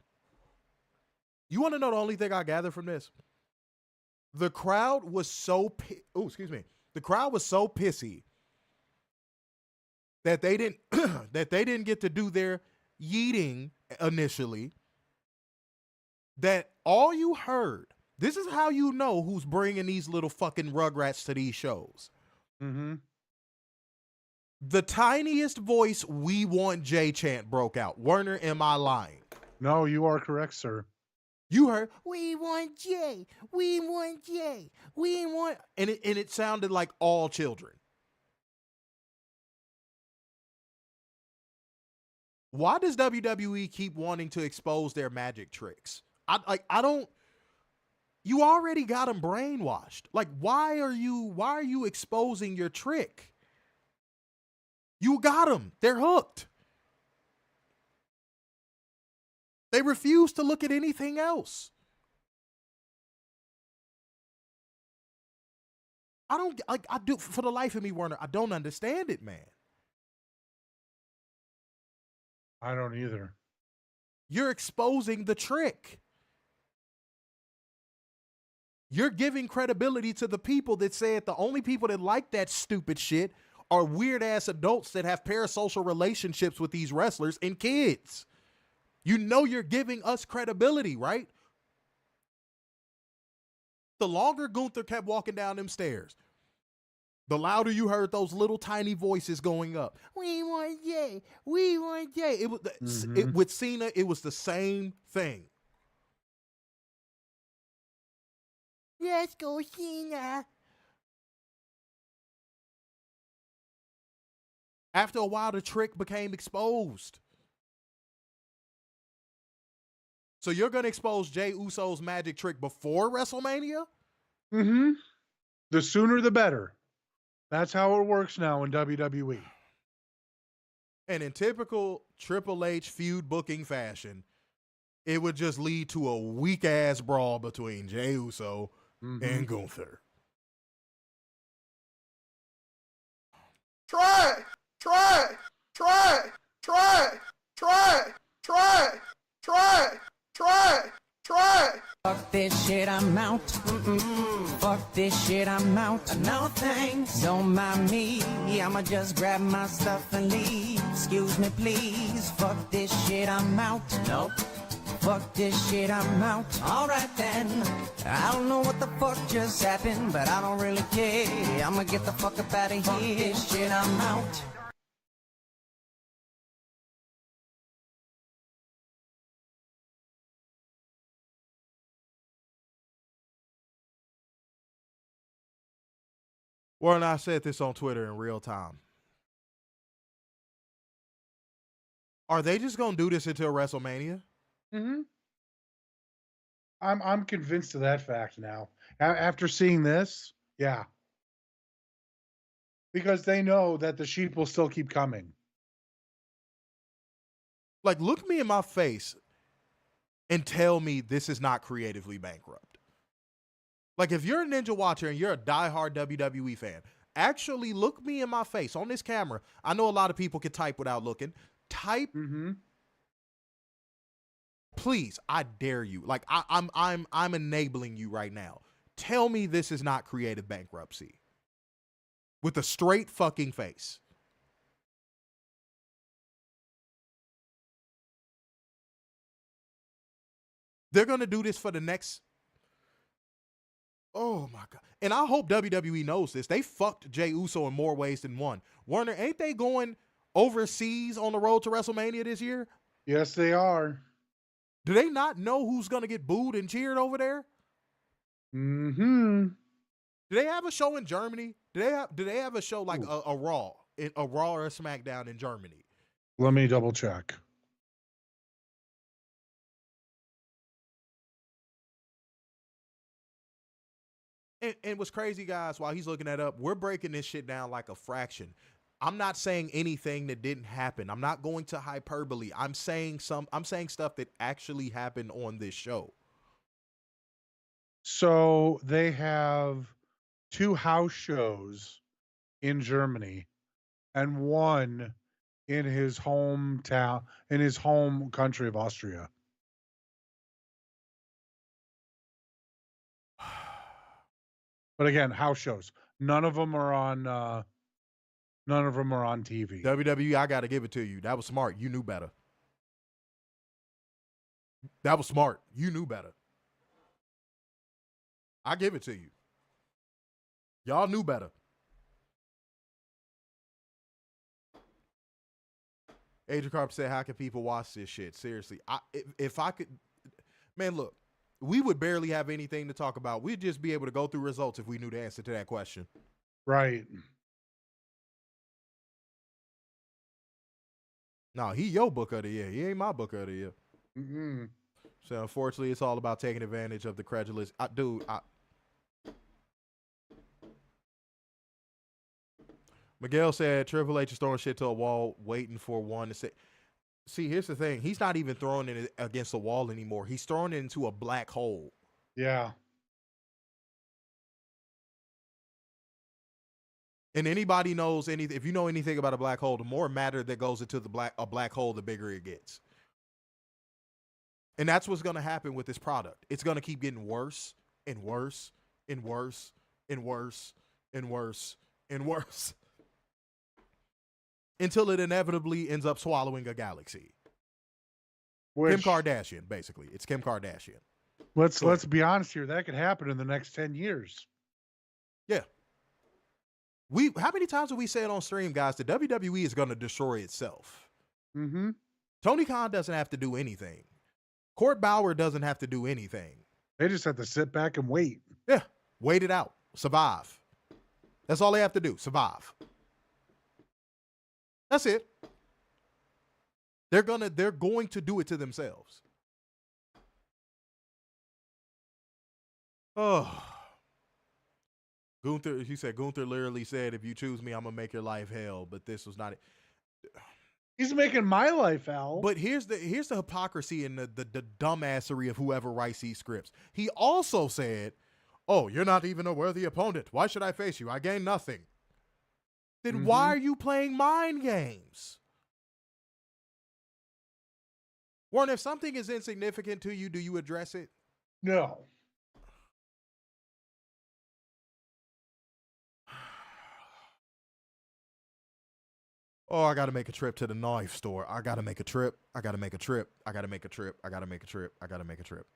You want to know the only thing I gathered from this? The crowd was so the crowd was so pissy that they didn't get to do their yeeting initially. That all you heard, this is how you know who's bringing these little fucking rugrats to these shows. The tiniest voice "We want Jay" chant broke out. Werner, am I lying? No, you are correct, sir. You heard, "We want Jay, we want Jay, we want," and it sounded like all children. Why does WWE keep wanting to expose their magic tricks? I don't. You already got them brainwashed. Like, why are you exposing your trick? You got them. They're hooked. They refuse to look at anything else. I do, for the life of me, Werner, I don't understand it, man. I don't either. You're exposing the trick. You're giving credibility to the people that said the only people that like that stupid shit are weird ass adults that have parasocial relationships with these wrestlers and kids. You know you're giving us credibility, right? The longer Gunther kept walking down them stairs, the louder you heard those little tiny voices going up. "We want Jay. We want Jay." It was with Cena, it was the same thing. "Let's go, Cena." After a while, the trick became exposed. So you're going to expose Jey Uso's magic trick before WrestleMania? The sooner the better. That's how it works now in WWE. And in typical Triple H feud booking fashion, it would just lead to a weak-ass brawl between Jey Uso and Gunther. Try it! Try it! Try it! Try it! Try it! Try it! Try it! Try it! Try it! Fuck this shit, I'm out. Fuck this shit, I'm out. No thanks, don't mind me. I'ma just grab my stuff and leave. Excuse me, please. Fuck this shit, I'm out. Nope. Fuck this shit, I'm out. Alright then. I don't know what the fuck just happened, but I don't really care. I'ma get the fuck up out of here. Fuck this shit, I'm out. Well, and I said this on Twitter in real time. Are they just going to do this until WrestleMania? I'm convinced of that fact now. After seeing this, yeah. Because they know that the sheep will still keep coming. Like, look me in my face and tell me this is not creatively bankrupt. Like, if you're a Ninja Watcher and you're a diehard WWE fan, actually look me in my face on this camera. I know a lot of people can type without looking. Type. Please, I dare you. Like, I'm enabling you right now. Tell me this is not creative bankruptcy. With a straight fucking face. They're going to do this for the next... Oh, my God. And I hope WWE knows this. They fucked Jey Uso in more ways than one. Warner, ain't they going overseas on the road to WrestleMania this year? Yes, they are. Do they not know who's going to get booed and cheered over there? Mm-hmm. Do they have a show in Germany? Do they have a show like a Raw or a SmackDown in Germany? Let me double check. And what's crazy, guys, while he's looking that up, we're breaking this shit down like a fraction. I'm not saying anything that didn't happen. I'm not going to hyperbole. I'm saying stuff that actually happened on this show. So they have 2 house shows in Germany and one in his hometown, in his home country of Austria. But again, house shows. None of them are on TV. WWE, I got to give it to you. That was smart. You knew better. That was smart. You knew better. I give it to you. Y'all knew better. Adrian Carpenter said, how can people watch this shit? Seriously. If I could, man, look, we would barely have anything to talk about. We'd just be able to go through results if we knew the answer to that question. Right. No, he your book of the year. He ain't my book of the year. Mm-hmm. So unfortunately, it's all about taking advantage of the credulous. Miguel said Triple H is throwing shit to a wall, waiting for one to say. See, here's the thing. He's not even throwing it against a wall anymore. He's throwing it into a black hole. Yeah. And anybody knows anything. If you know anything about a black hole, the more matter that goes into a black hole, the bigger it gets. And that's what's going to happen with this product. It's going to keep getting worse and worse and worse and worse and worse and worse. Until it inevitably ends up swallowing a galaxy. Kim Kardashian, basically. It's Kim Kardashian. Let's be honest here. That could happen in the next 10 years. Yeah. How many times have we said on stream, guys, the WWE is going to destroy itself? Mm-hmm. Tony Khan doesn't have to do anything. Court Bauer doesn't have to do anything. They just have to sit back and wait. Yeah. Wait it out. Survive. That's all they have to do. Survive. That's it. They're going to do it to themselves. Oh. He said, Gunther literally said, if you choose me, I'm going to make your life hell. But this was not it. He's making my life hell. But here's the hypocrisy and the dumbassery of whoever writes these scripts. He also said, oh, you're not even a worthy opponent. Why should I face you? I gain nothing. Then why are you playing mind games? Warren, if something is insignificant to you, do you address it? No. Oh, I got to make a trip to the knife store. I got to make a trip. I got to make a trip. I got to make a trip. I got to make a trip. I got to make a trip.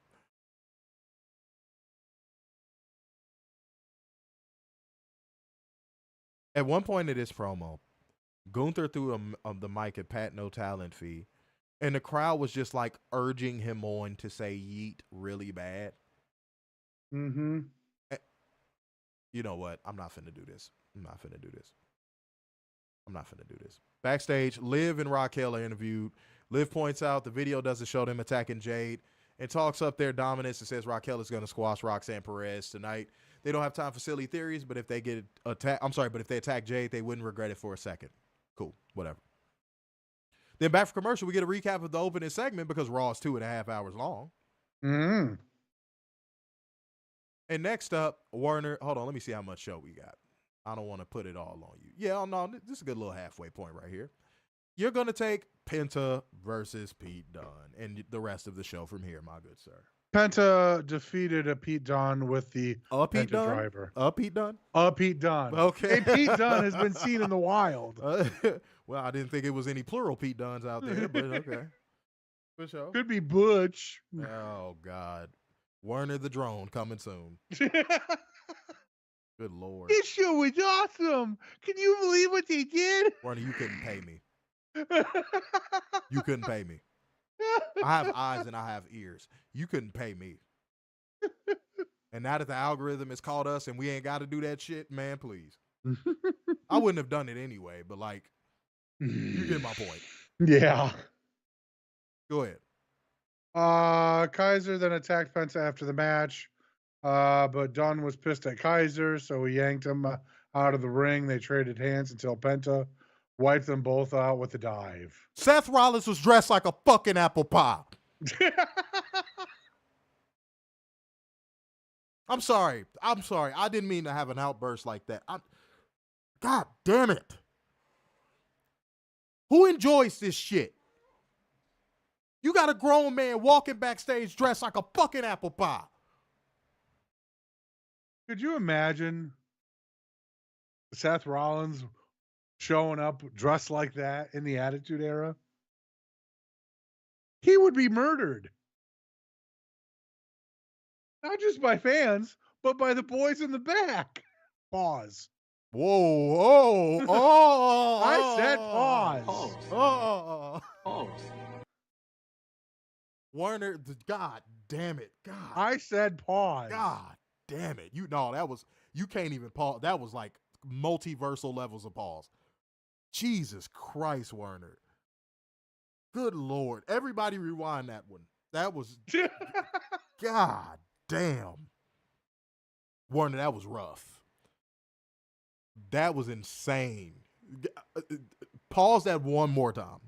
At one point in this promo, Gunther threw the mic at Pat No Talent Fee, and the crowd was just like urging him on to say yeet really bad. Mm-hmm. You know what? I'm not finna do this. I'm not finna do this. Backstage, Liv and Raquel are interviewed. Liv points out the video doesn't show them attacking Jade and talks up their dominance and says Raquel is going to squash Roxanne Perez tonight. They don't have time for silly theories, but if they get attacked, but if they attack Jade, they wouldn't regret it for a second. Cool, whatever. Then back for commercial, we get a recap of the opening segment because Raw is 2.5 hours long. Mm. And next up, Warner. Hold on, let me see how much show we got. I don't want to put it all on you. Yeah, no, this is a good little halfway point right here. You're going to take Penta versus Pete Dunne and the rest of the show from here, my good sir. Penta defeated a Pete Dunne with the Pete Penta Dunne? driver. Pete Dunne? Pete Dunne. Okay. Hey, Pete Dunne has been seen in the wild. Well, I didn't think it was any plural Pete Dunnes out there, but okay. For sure. Could be Butch. Oh, God. Werner the Drone coming soon. Good Lord. This show was awesome. Can you believe what they did? Werner, you couldn't pay me. You couldn't pay me. I have eyes and I have ears. You couldn't pay me. And now that the algorithm has caught us and we ain't got to do that shit, man, please. I wouldn't have done it anyway, but like, you get my point. Yeah. Go ahead. Kaiser then attacked Penta after the match, but Dunne was pissed at Kaiser, so he yanked him out of the ring. They traded hands until Penta wiped them both out with a dive. Seth Rollins was dressed like a fucking apple pie. I'm sorry. I didn't mean to have an outburst like that. God damn it. Who enjoys this shit? You got a grown man walking backstage dressed like a fucking apple pie. Could you imagine Seth Rollins showing up dressed like that in the Attitude Era? He would be murdered. Not just by fans, but by the boys in the back. Pause. Whoa, oh. I said pause. Oh. Werner, God damn it. God. I said pause. God damn it. You can't even pause. That was like multiversal levels of pause. Jesus Christ, Werner. Good Lord. Everybody rewind that one. That was God damn. Werner, that was rough. That was insane. Pause that one more time.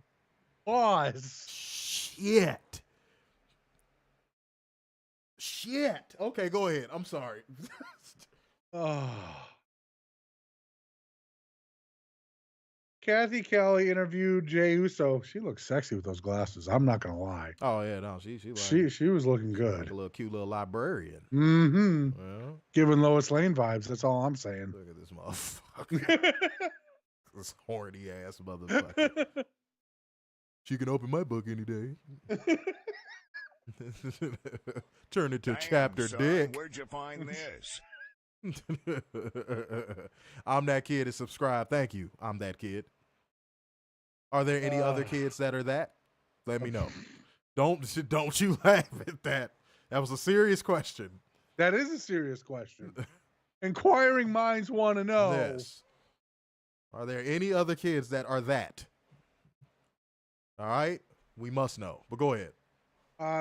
Pause. Shit. Okay, go ahead. I'm sorry. Kathy Kelly interviewed Jey Uso. She looks sexy with those glasses. I'm not gonna lie. Oh yeah, no, she was looking good. Like a little cute little librarian. Mm-hmm. Well, giving Lois Lane vibes. That's all I'm saying. Look at this motherfucker. This horny ass motherfucker. She can open my book any day. Turn it to chapter son, dick. Where'd you find this? I'm that kid and subscribe. Thank you. I'm that kid. Are there any other kids that are that? Let me know. Don't you laugh at that. That was a serious question. That is a serious question. Inquiring minds want to know. Yes. Are there any other kids that are that? All right. We must know. But go ahead.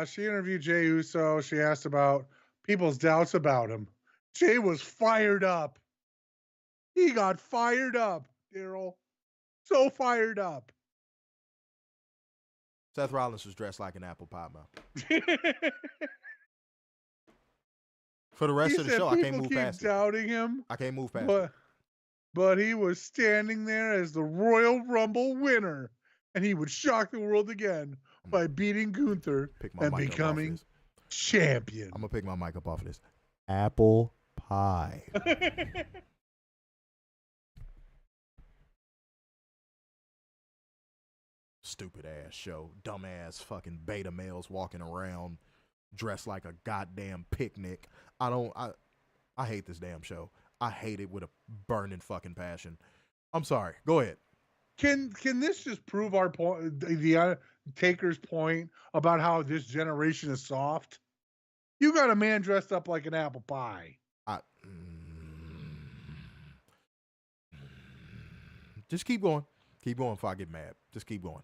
She interviewed Jey Uso. She asked about people's doubts about him. Jey was fired up. He got fired up, Daryl. So fired up. Seth Rollins was dressed like an apple pie mouth. For the rest of the show, I can't move past it. Doubting him. I can't move past it. But he was standing there as the Royal Rumble winner, and he would shock the world again by beating Gunther and becoming champion. I'm gonna pick my mic up off of this. Apple pie. Stupid ass show. Dumbass fucking beta males walking around dressed like a goddamn picnic. I hate this damn show. I hate it with a burning fucking passion. I'm sorry. Go ahead. Can this just prove our point, the Taker's point about how this generation is soft? You got a man dressed up like an apple pie. Just keep going. Keep going before I get mad. Just keep going.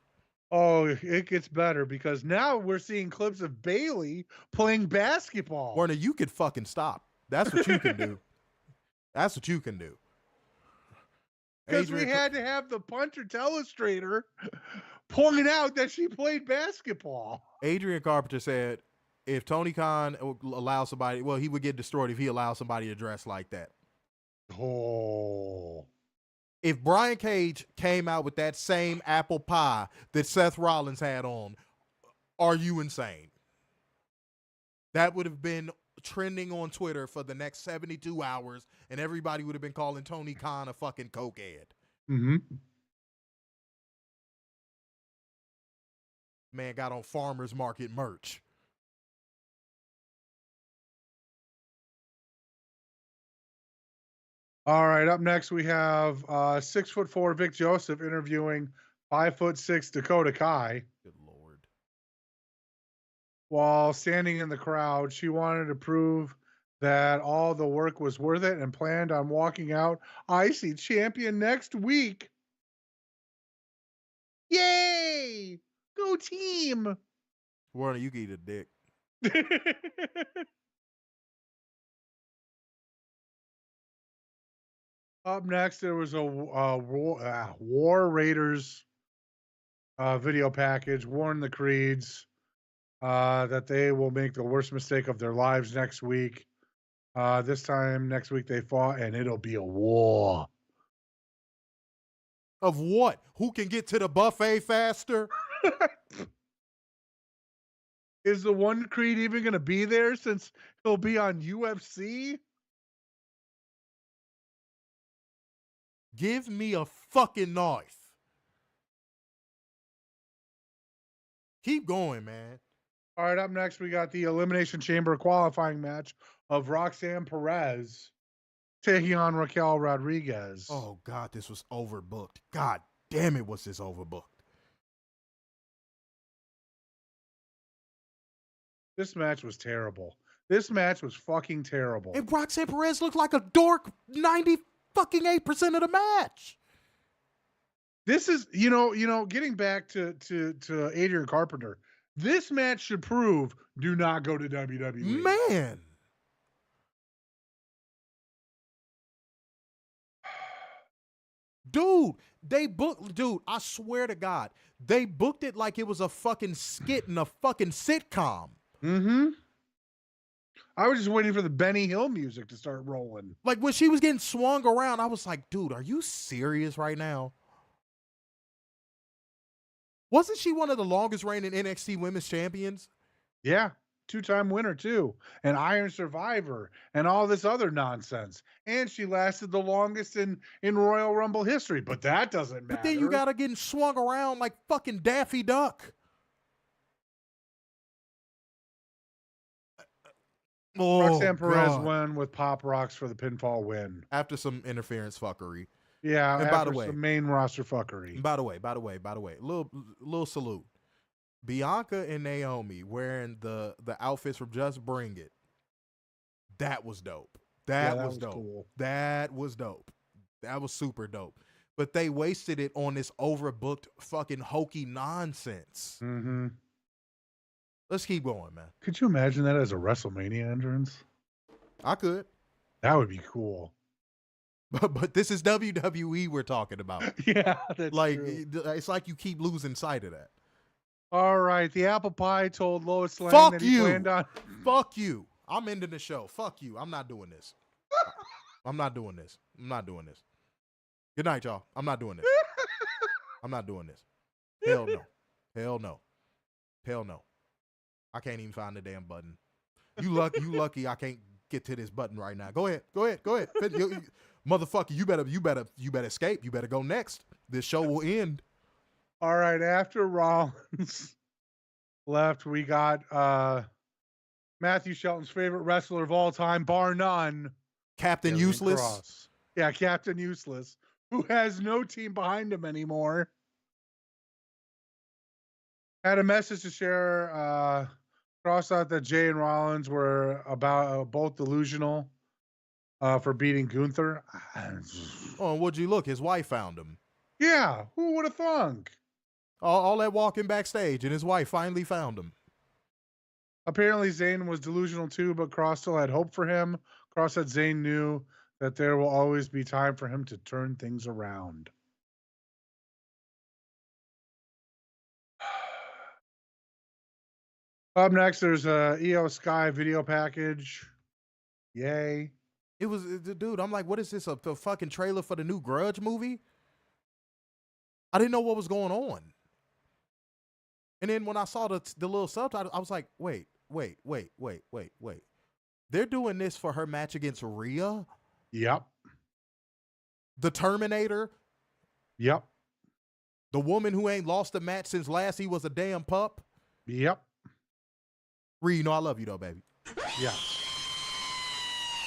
Oh, it gets better because now we're seeing clips of Bailey playing basketball. Warner, you could fucking stop. That's what you can do. That's what you can do. Because we had to have the punter telestrator point out that she played basketball. Adrian Carpenter said if Tony Khan allows somebody, well, he would get destroyed if he allowed somebody to dress like that. Oh. If Brian Cage came out with that same apple pie that Seth Rollins had on, are you insane? That would have been trending on Twitter for the next 72 hours, and everybody would have been calling Tony Khan a fucking cokehead. Mm-hmm. Man got on farmers market merch. All right, up next we have 6'4" Vic Joseph interviewing 5'6" Dakota Kai. Good Lord. While standing in the crowd, she wanted to prove that all the work was worth it and planned on walking out IC champion next week. Yay! Go team! Warner, you can eat a dick. Up next, there was a War Raiders video package. Warn the Creeds that they will make the worst mistake of their lives next week. This time next week they fought, and it'll be a war. Of what? Who can get to the buffet faster? Is the one Creed even going to be there since he'll be on UFC? Give me a fucking knife. Keep going, man. All right, up next, we got the Elimination Chamber qualifying match of Roxanne Perez taking on Raquel Rodriguez. Oh, God, this was overbooked. God damn it, was this overbooked. This match was terrible. This match was fucking terrible. And Roxanne Perez looked like a dork 98% of the match. This is, getting back to Adrian Carpenter, this match should prove do not go to WWE. Man. Dude, I swear to God, they booked it like it was a fucking skit in a fucking sitcom. Mm-hmm. I was just waiting for the Benny Hill music to start rolling. Like when she was getting swung around, I was like, dude, are you serious right now? Wasn't she one of the longest reigning NXT women's champions? Yeah, 2-time winner too, an Iron Survivor, and all this other nonsense. And she lasted the longest in Royal Rumble history, but that doesn't matter. But then you got her getting swung around like fucking Daffy Duck. Roxanne Perez won with Pop Rocks for the pinfall win. After some interference fuckery. Yeah, and by the way, some main roster fuckery. By the way, little salute. Bianca and Naomi wearing the outfits from Just Bring It. That was dope. That was dope. Cool. That was dope. That was super dope. But they wasted it on this overbooked fucking hokey nonsense. Mm-hmm. Let's keep going, man. Could you imagine that as a WrestleMania entrance? I could. That would be cool. But this is WWE we're talking about. Yeah, that's like true. It's like you keep losing sight of that. All right, the apple pie told Lois Lane Fuck that he you. planned on. Fuck you. I'm ending the show. Fuck you. I'm not doing this. I'm not doing this. I'm not doing this. Good night, y'all. I'm not doing this. I'm not doing this. Hell no. Hell no. Hell no. I can't even find the damn button. You lucky I can't get to this button right now. Go ahead. Motherfucker, you better escape. You better go next. This show will end. All right, after Rollins left, we got Matthew Shelton's favorite wrestler of all time, bar none. Captain Useless. Cross. Yeah, Captain Useless, who has no team behind him anymore. Had a message to share. Cross thought that Jay and Rollins were about both delusional for beating Gunther. Oh, would you look? His wife found him. Yeah, who would have thunk? All that walking backstage, and his wife finally found him. Apparently, Zayn was delusional too, but Cross still had hope for him. Cross said Zayn knew that there will always be time for him to turn things around. Up next, there's a EO Sky video package. Yay. It was, dude, I'm like, what is this, a fucking trailer for the new Grudge movie? I didn't know what was going on. And then when I saw the little subtitle, I was like, wait. They're doing this for her match against Rhea? Yep. The Terminator? Yep. The woman who ain't lost a match since last he was a damn pup? Yep. Rhea, you know I love you though, baby. Yeah.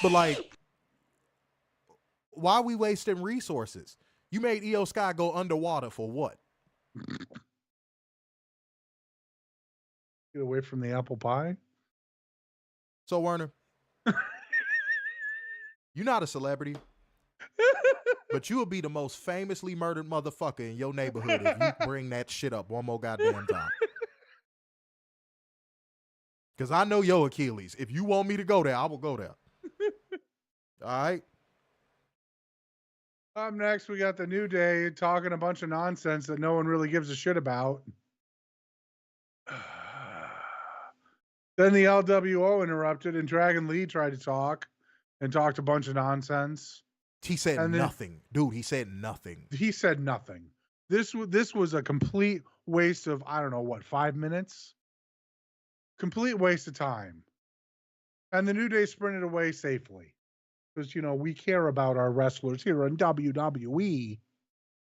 But like, why are we wasting resources? You made EO Sky go underwater for what? Get away from the apple pie. So Werner, you're not a celebrity, but you will be the most famously murdered motherfucker in your neighborhood if you bring that shit up one more goddamn time. Because I know your Achilles. If you want me to go there, I will go there. All right? Up next, we got the New Day talking a bunch of nonsense that no one really gives a shit about. Then the LWO interrupted, and Dragon Lee tried to talk and talked a bunch of nonsense. He said nothing. Dude, he said nothing. He said nothing. This was a complete waste of, I don't know, what, 5 minutes? Complete waste of time. And the New Day sprinted away safely. Because, you know, we care about our wrestlers here in WWE.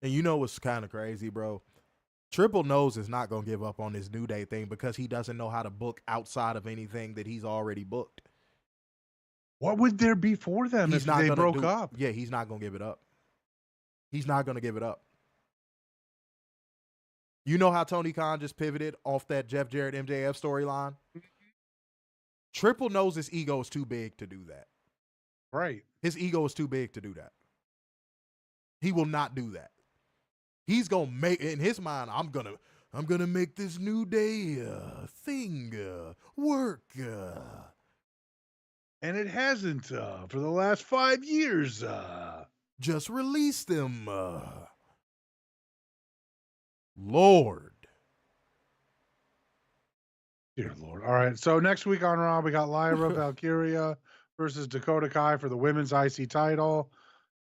And you know what's kind of crazy, bro? Triple Nose is not going to give up on this New Day thing because he doesn't know how to book outside of anything that he's already booked. What would there be for them if they broke up? Yeah, he's not going to give it up. He's not going to give it up. You know how Tony Khan just pivoted off that Jeff Jarrett MJF storyline? Triple Nose's ego is too big to do that. Right. His ego is too big to do that. He will not do that. He's gonna make, in his mind, I'm gonna make this New Day thing work. And it hasn't for the last 5 years. Just release them. Lord. Dear Lord. All right. So next week on Raw, we got Lyra Valkyria versus Dakota Kai for the women's IC title.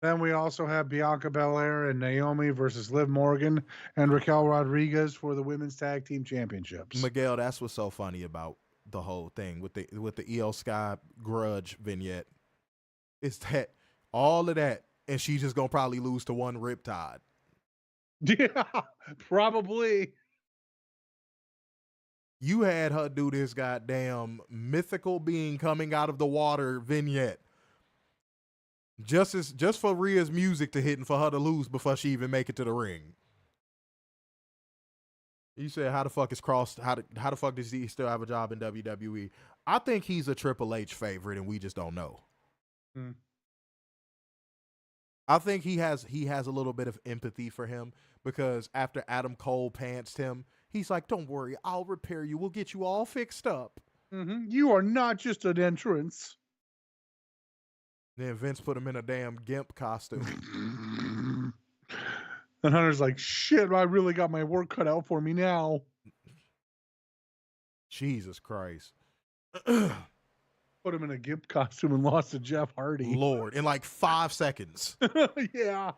Then we also have Bianca Belair and Naomi versus Liv Morgan and Raquel Rodriguez for the women's tag team championships. Miguel, that's what's so funny about the whole thing with the EO Sky grudge vignette. Is that all of that, and she's just gonna probably lose to one Riptide. Yeah, probably. You had her do this goddamn mythical being coming out of the water vignette. Just for Rhea's music to hit and for her to lose before she even make it to the ring. You said, how the fuck is Cross? How the fuck does he still have a job in WWE? I think he's a Triple H favorite, and we just don't know. I think he has a little bit of empathy for him because after Adam Cole pantsed him, he's like, "Don't worry, I'll repair you. We'll get you all fixed up." You are not just an entrance. Then Vince put him in a damn gimp costume. And Hunter's like, shit, I really got my work cut out for me now. Jesus Christ. Put him in a gimp costume and lost to Jeff Hardy. Lord, in like 5 seconds. Yeah.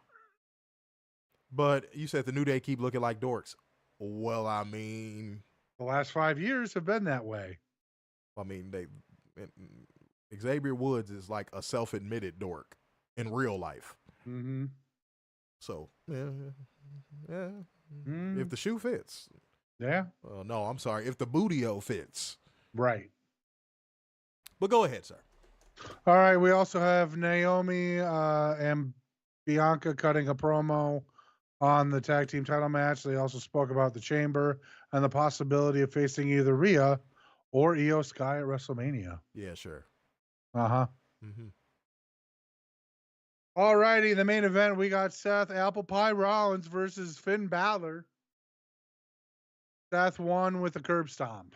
But you said the New Day keep looking like dorks. Well, I mean, the last 5 years have been that way. I mean, Xavier Woods is like a self-admitted dork in real life. So, yeah. If the shoe fits. Yeah. No, I'm sorry. If the bootio fits. Right. But go ahead, sir. All right. We also have Naomi and Bianca cutting a promo on the tag team title match. They also spoke about the Chamber and the possibility of facing either Rhea or EO Sky at WrestleMania. Yeah, sure. All righty, the main event, we got Seth Apple Pie Rollins versus Finn Balor. Seth won with a curb stomp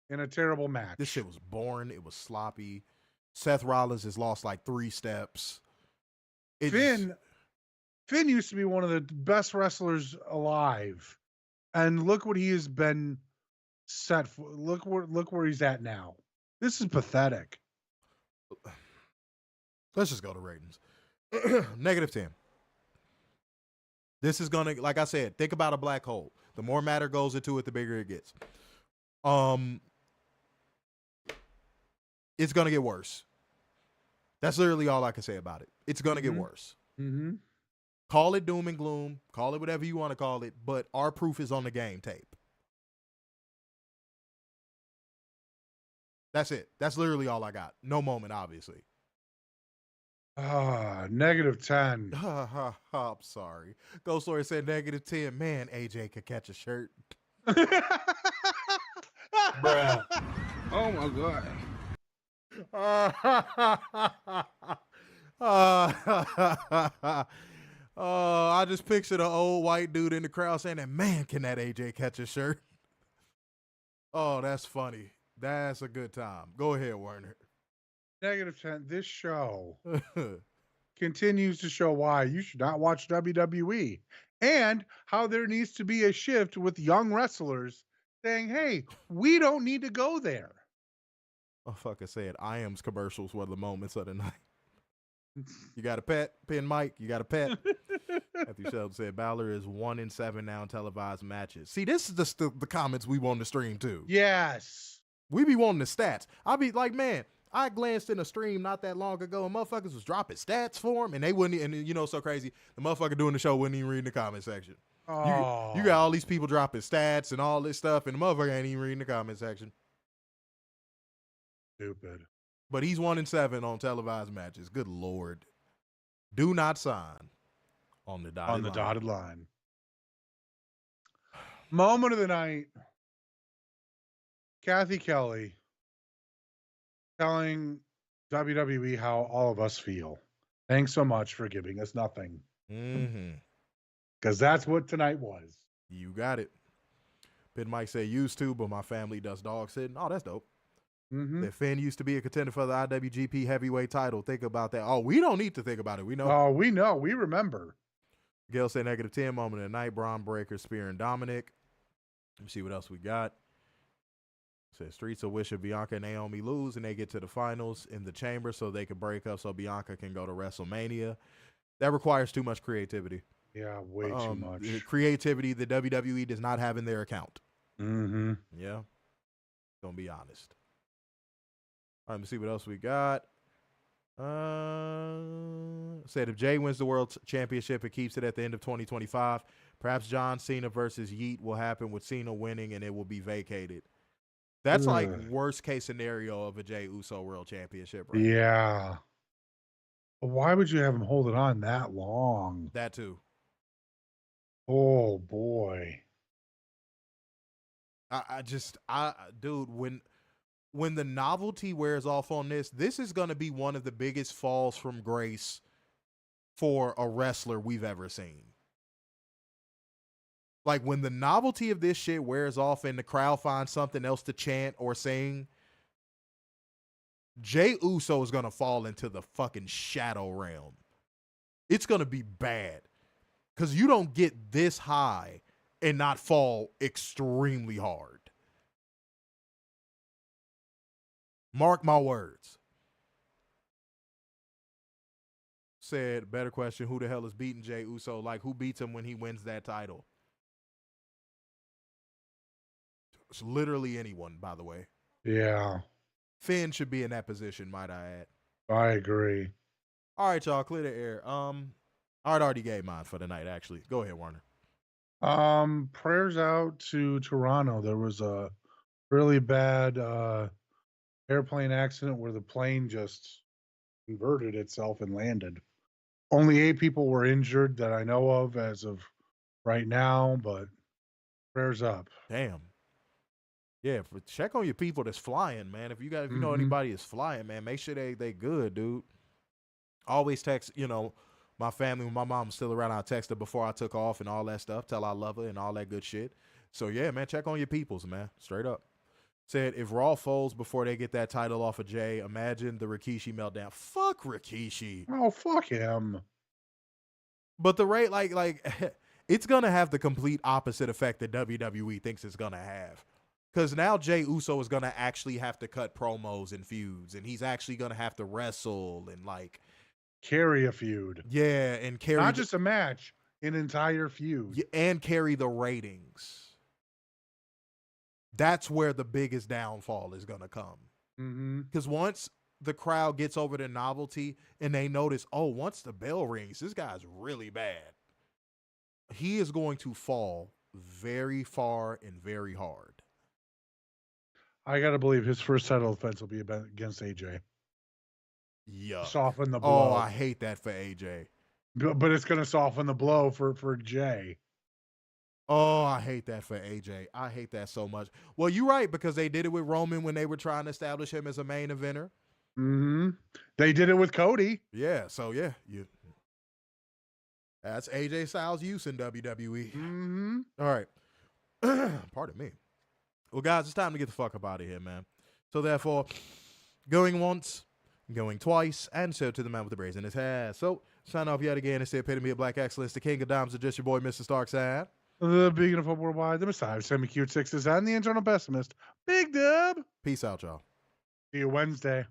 in a terrible match. This shit was boring. It was sloppy. Seth Rollins has lost like 3 steps. Finn used to be one of the best wrestlers alive, and look what he has been set for. Look where he's at now. This is pathetic. Let's just go to ratings. -10. This is gonna, like I said, think about a black hole. The more matter goes into it, the bigger it gets. It's gonna get worse. That's literally all I can say about it. It's gonna get worse. Mm-hmm. Call it doom and gloom. Call it whatever you want to call it, but our proof is on the game tape. That's it. That's literally all I got. No moment, obviously. -10. I'm sorry. Ghost Story said -10. Man, AJ could catch a shirt. Bruh. Oh my God. I just pictured an old white dude in the crowd saying that, man, can that AJ catch a shirt? Oh, that's funny. That's a good time. Go ahead, Werner. -10. This show continues to show why you should not watch WWE, and how there needs to be a shift with young wrestlers saying, hey, we don't need to go there. Oh, fuck, I said, IAM's commercials were the moments of the night. You got a pet? Pin Mike, you got a pet? Matthew Sheldon said, Balor is 1-7 now in televised matches. See, this is the comments we want to stream too. Yes. We be wanting the stats. I be like, man, I glanced in a stream not that long ago, and motherfuckers was dropping stats for him, and they wouldn't, and you know, so crazy. The motherfucker doing the show wouldn't even read in the comment section. Oh. You got all these people dropping stats and all this stuff, and the motherfucker ain't even reading the comment section. Stupid. But he's 1-7 on televised matches. Good Lord. Do not sign on the dotted line. Moment of the night. Kathy Kelly telling WWE how all of us feel. Thanks so much for giving us nothing. Mm-hmm. Because that's what tonight was. You got it. Pin Mike said, used to, but my family does dog sitting. Oh, that's dope. Mm-hmm. That Finn used to be a contender for the IWGP heavyweight title. Think about that. Oh, we don't need to think about it. We know. Oh, we know. We remember. Gail said -10 moment of the night. Braun Breaker spearing Dominik. Let me see what else we got. Says Streets of Wish if Bianca and Naomi lose and they get to the finals in the chamber so they can break up so Bianca can go to WrestleMania. That requires too much creativity. Yeah, way too much. Creativity that WWE does not have in their account. Mm-hmm. Yeah. Gonna be honest. All right, let me see what else we got. Said if Jay wins the World Championship and keeps it at the end of 2025, perhaps John Cena versus Yeet will happen with Cena winning and it will be vacated. That's like worst case scenario of a Jay Uso World Championship. Right? Yeah. But why would you have him hold it on that long? That too. Oh boy. Dude, when the novelty wears off on this is going to be one of the biggest falls from grace for a wrestler we've ever seen. Like, when the novelty of this shit wears off and the crowd finds something else to chant or sing, Jey Uso is going to fall into the fucking shadow realm. It's going to be bad. Because you don't get this high and not fall extremely hard. Mark my words. Said, better question, who the hell is beating Jey Uso? Like, who beats him when he wins that title? It's literally anyone, by the way. Yeah. Finn should be in that position, might I add. I agree. All right, y'all, clear the air. I already gave mine for the night, actually. Go ahead, Warner. Prayers out to Toronto. There was a really bad airplane accident where the plane just inverted itself and landed. Only 8 people were injured that I know of as of right now, but prayers up. Damn. Yeah, check on your people that's flying, man. If you know anybody is flying, man, make sure they good, dude. Always text, my family, when my mom's still around, I text her before I took off and all that stuff. Tell I love her and all that good shit. So yeah, man, check on your peoples, man. Straight up. said, if Raw folds before they get that title off of Jay, imagine the Rikishi meltdown. Fuck Rikishi. Oh, fuck him. But the rate, like it's going to have the complete opposite effect that WWE thinks it's going to have. Because now Jey Uso is going to actually have to cut promos and feuds, and he's actually going to have to wrestle and, like... carry a feud. Yeah, and carry... not just a match, an entire feud. And carry the ratings. That's where the biggest downfall is going to come. Because once the crowd gets over the novelty and they notice, oh, once the bell rings, this guy's really bad, he is going to fall very far and very hard. I got to believe his first title defense will be against AJ. Yeah. Soften the blow. Oh, I hate that for AJ. But it's going to soften the blow for Jay. Oh, I hate that for AJ. I hate that so much. Well, you're right, because they did it with Roman when they were trying to establish him as a main eventer. They did it with Cody. Yeah, so yeah. That's AJ Styles' use in WWE. All right. Pardon me. Well, guys, it's time to get the fuck up out of here, man. So therefore, going once, going twice, and so to the man with the braids in his hair. So, sign off yet again. It's the epitome of black excellence, the king of dimes, just your boy, Mr. Starkside. The beacon of hope worldwide, the Messiah, semi-cute sixes, and the internal pessimist, Big Dub. Peace out, y'all. See you Wednesday.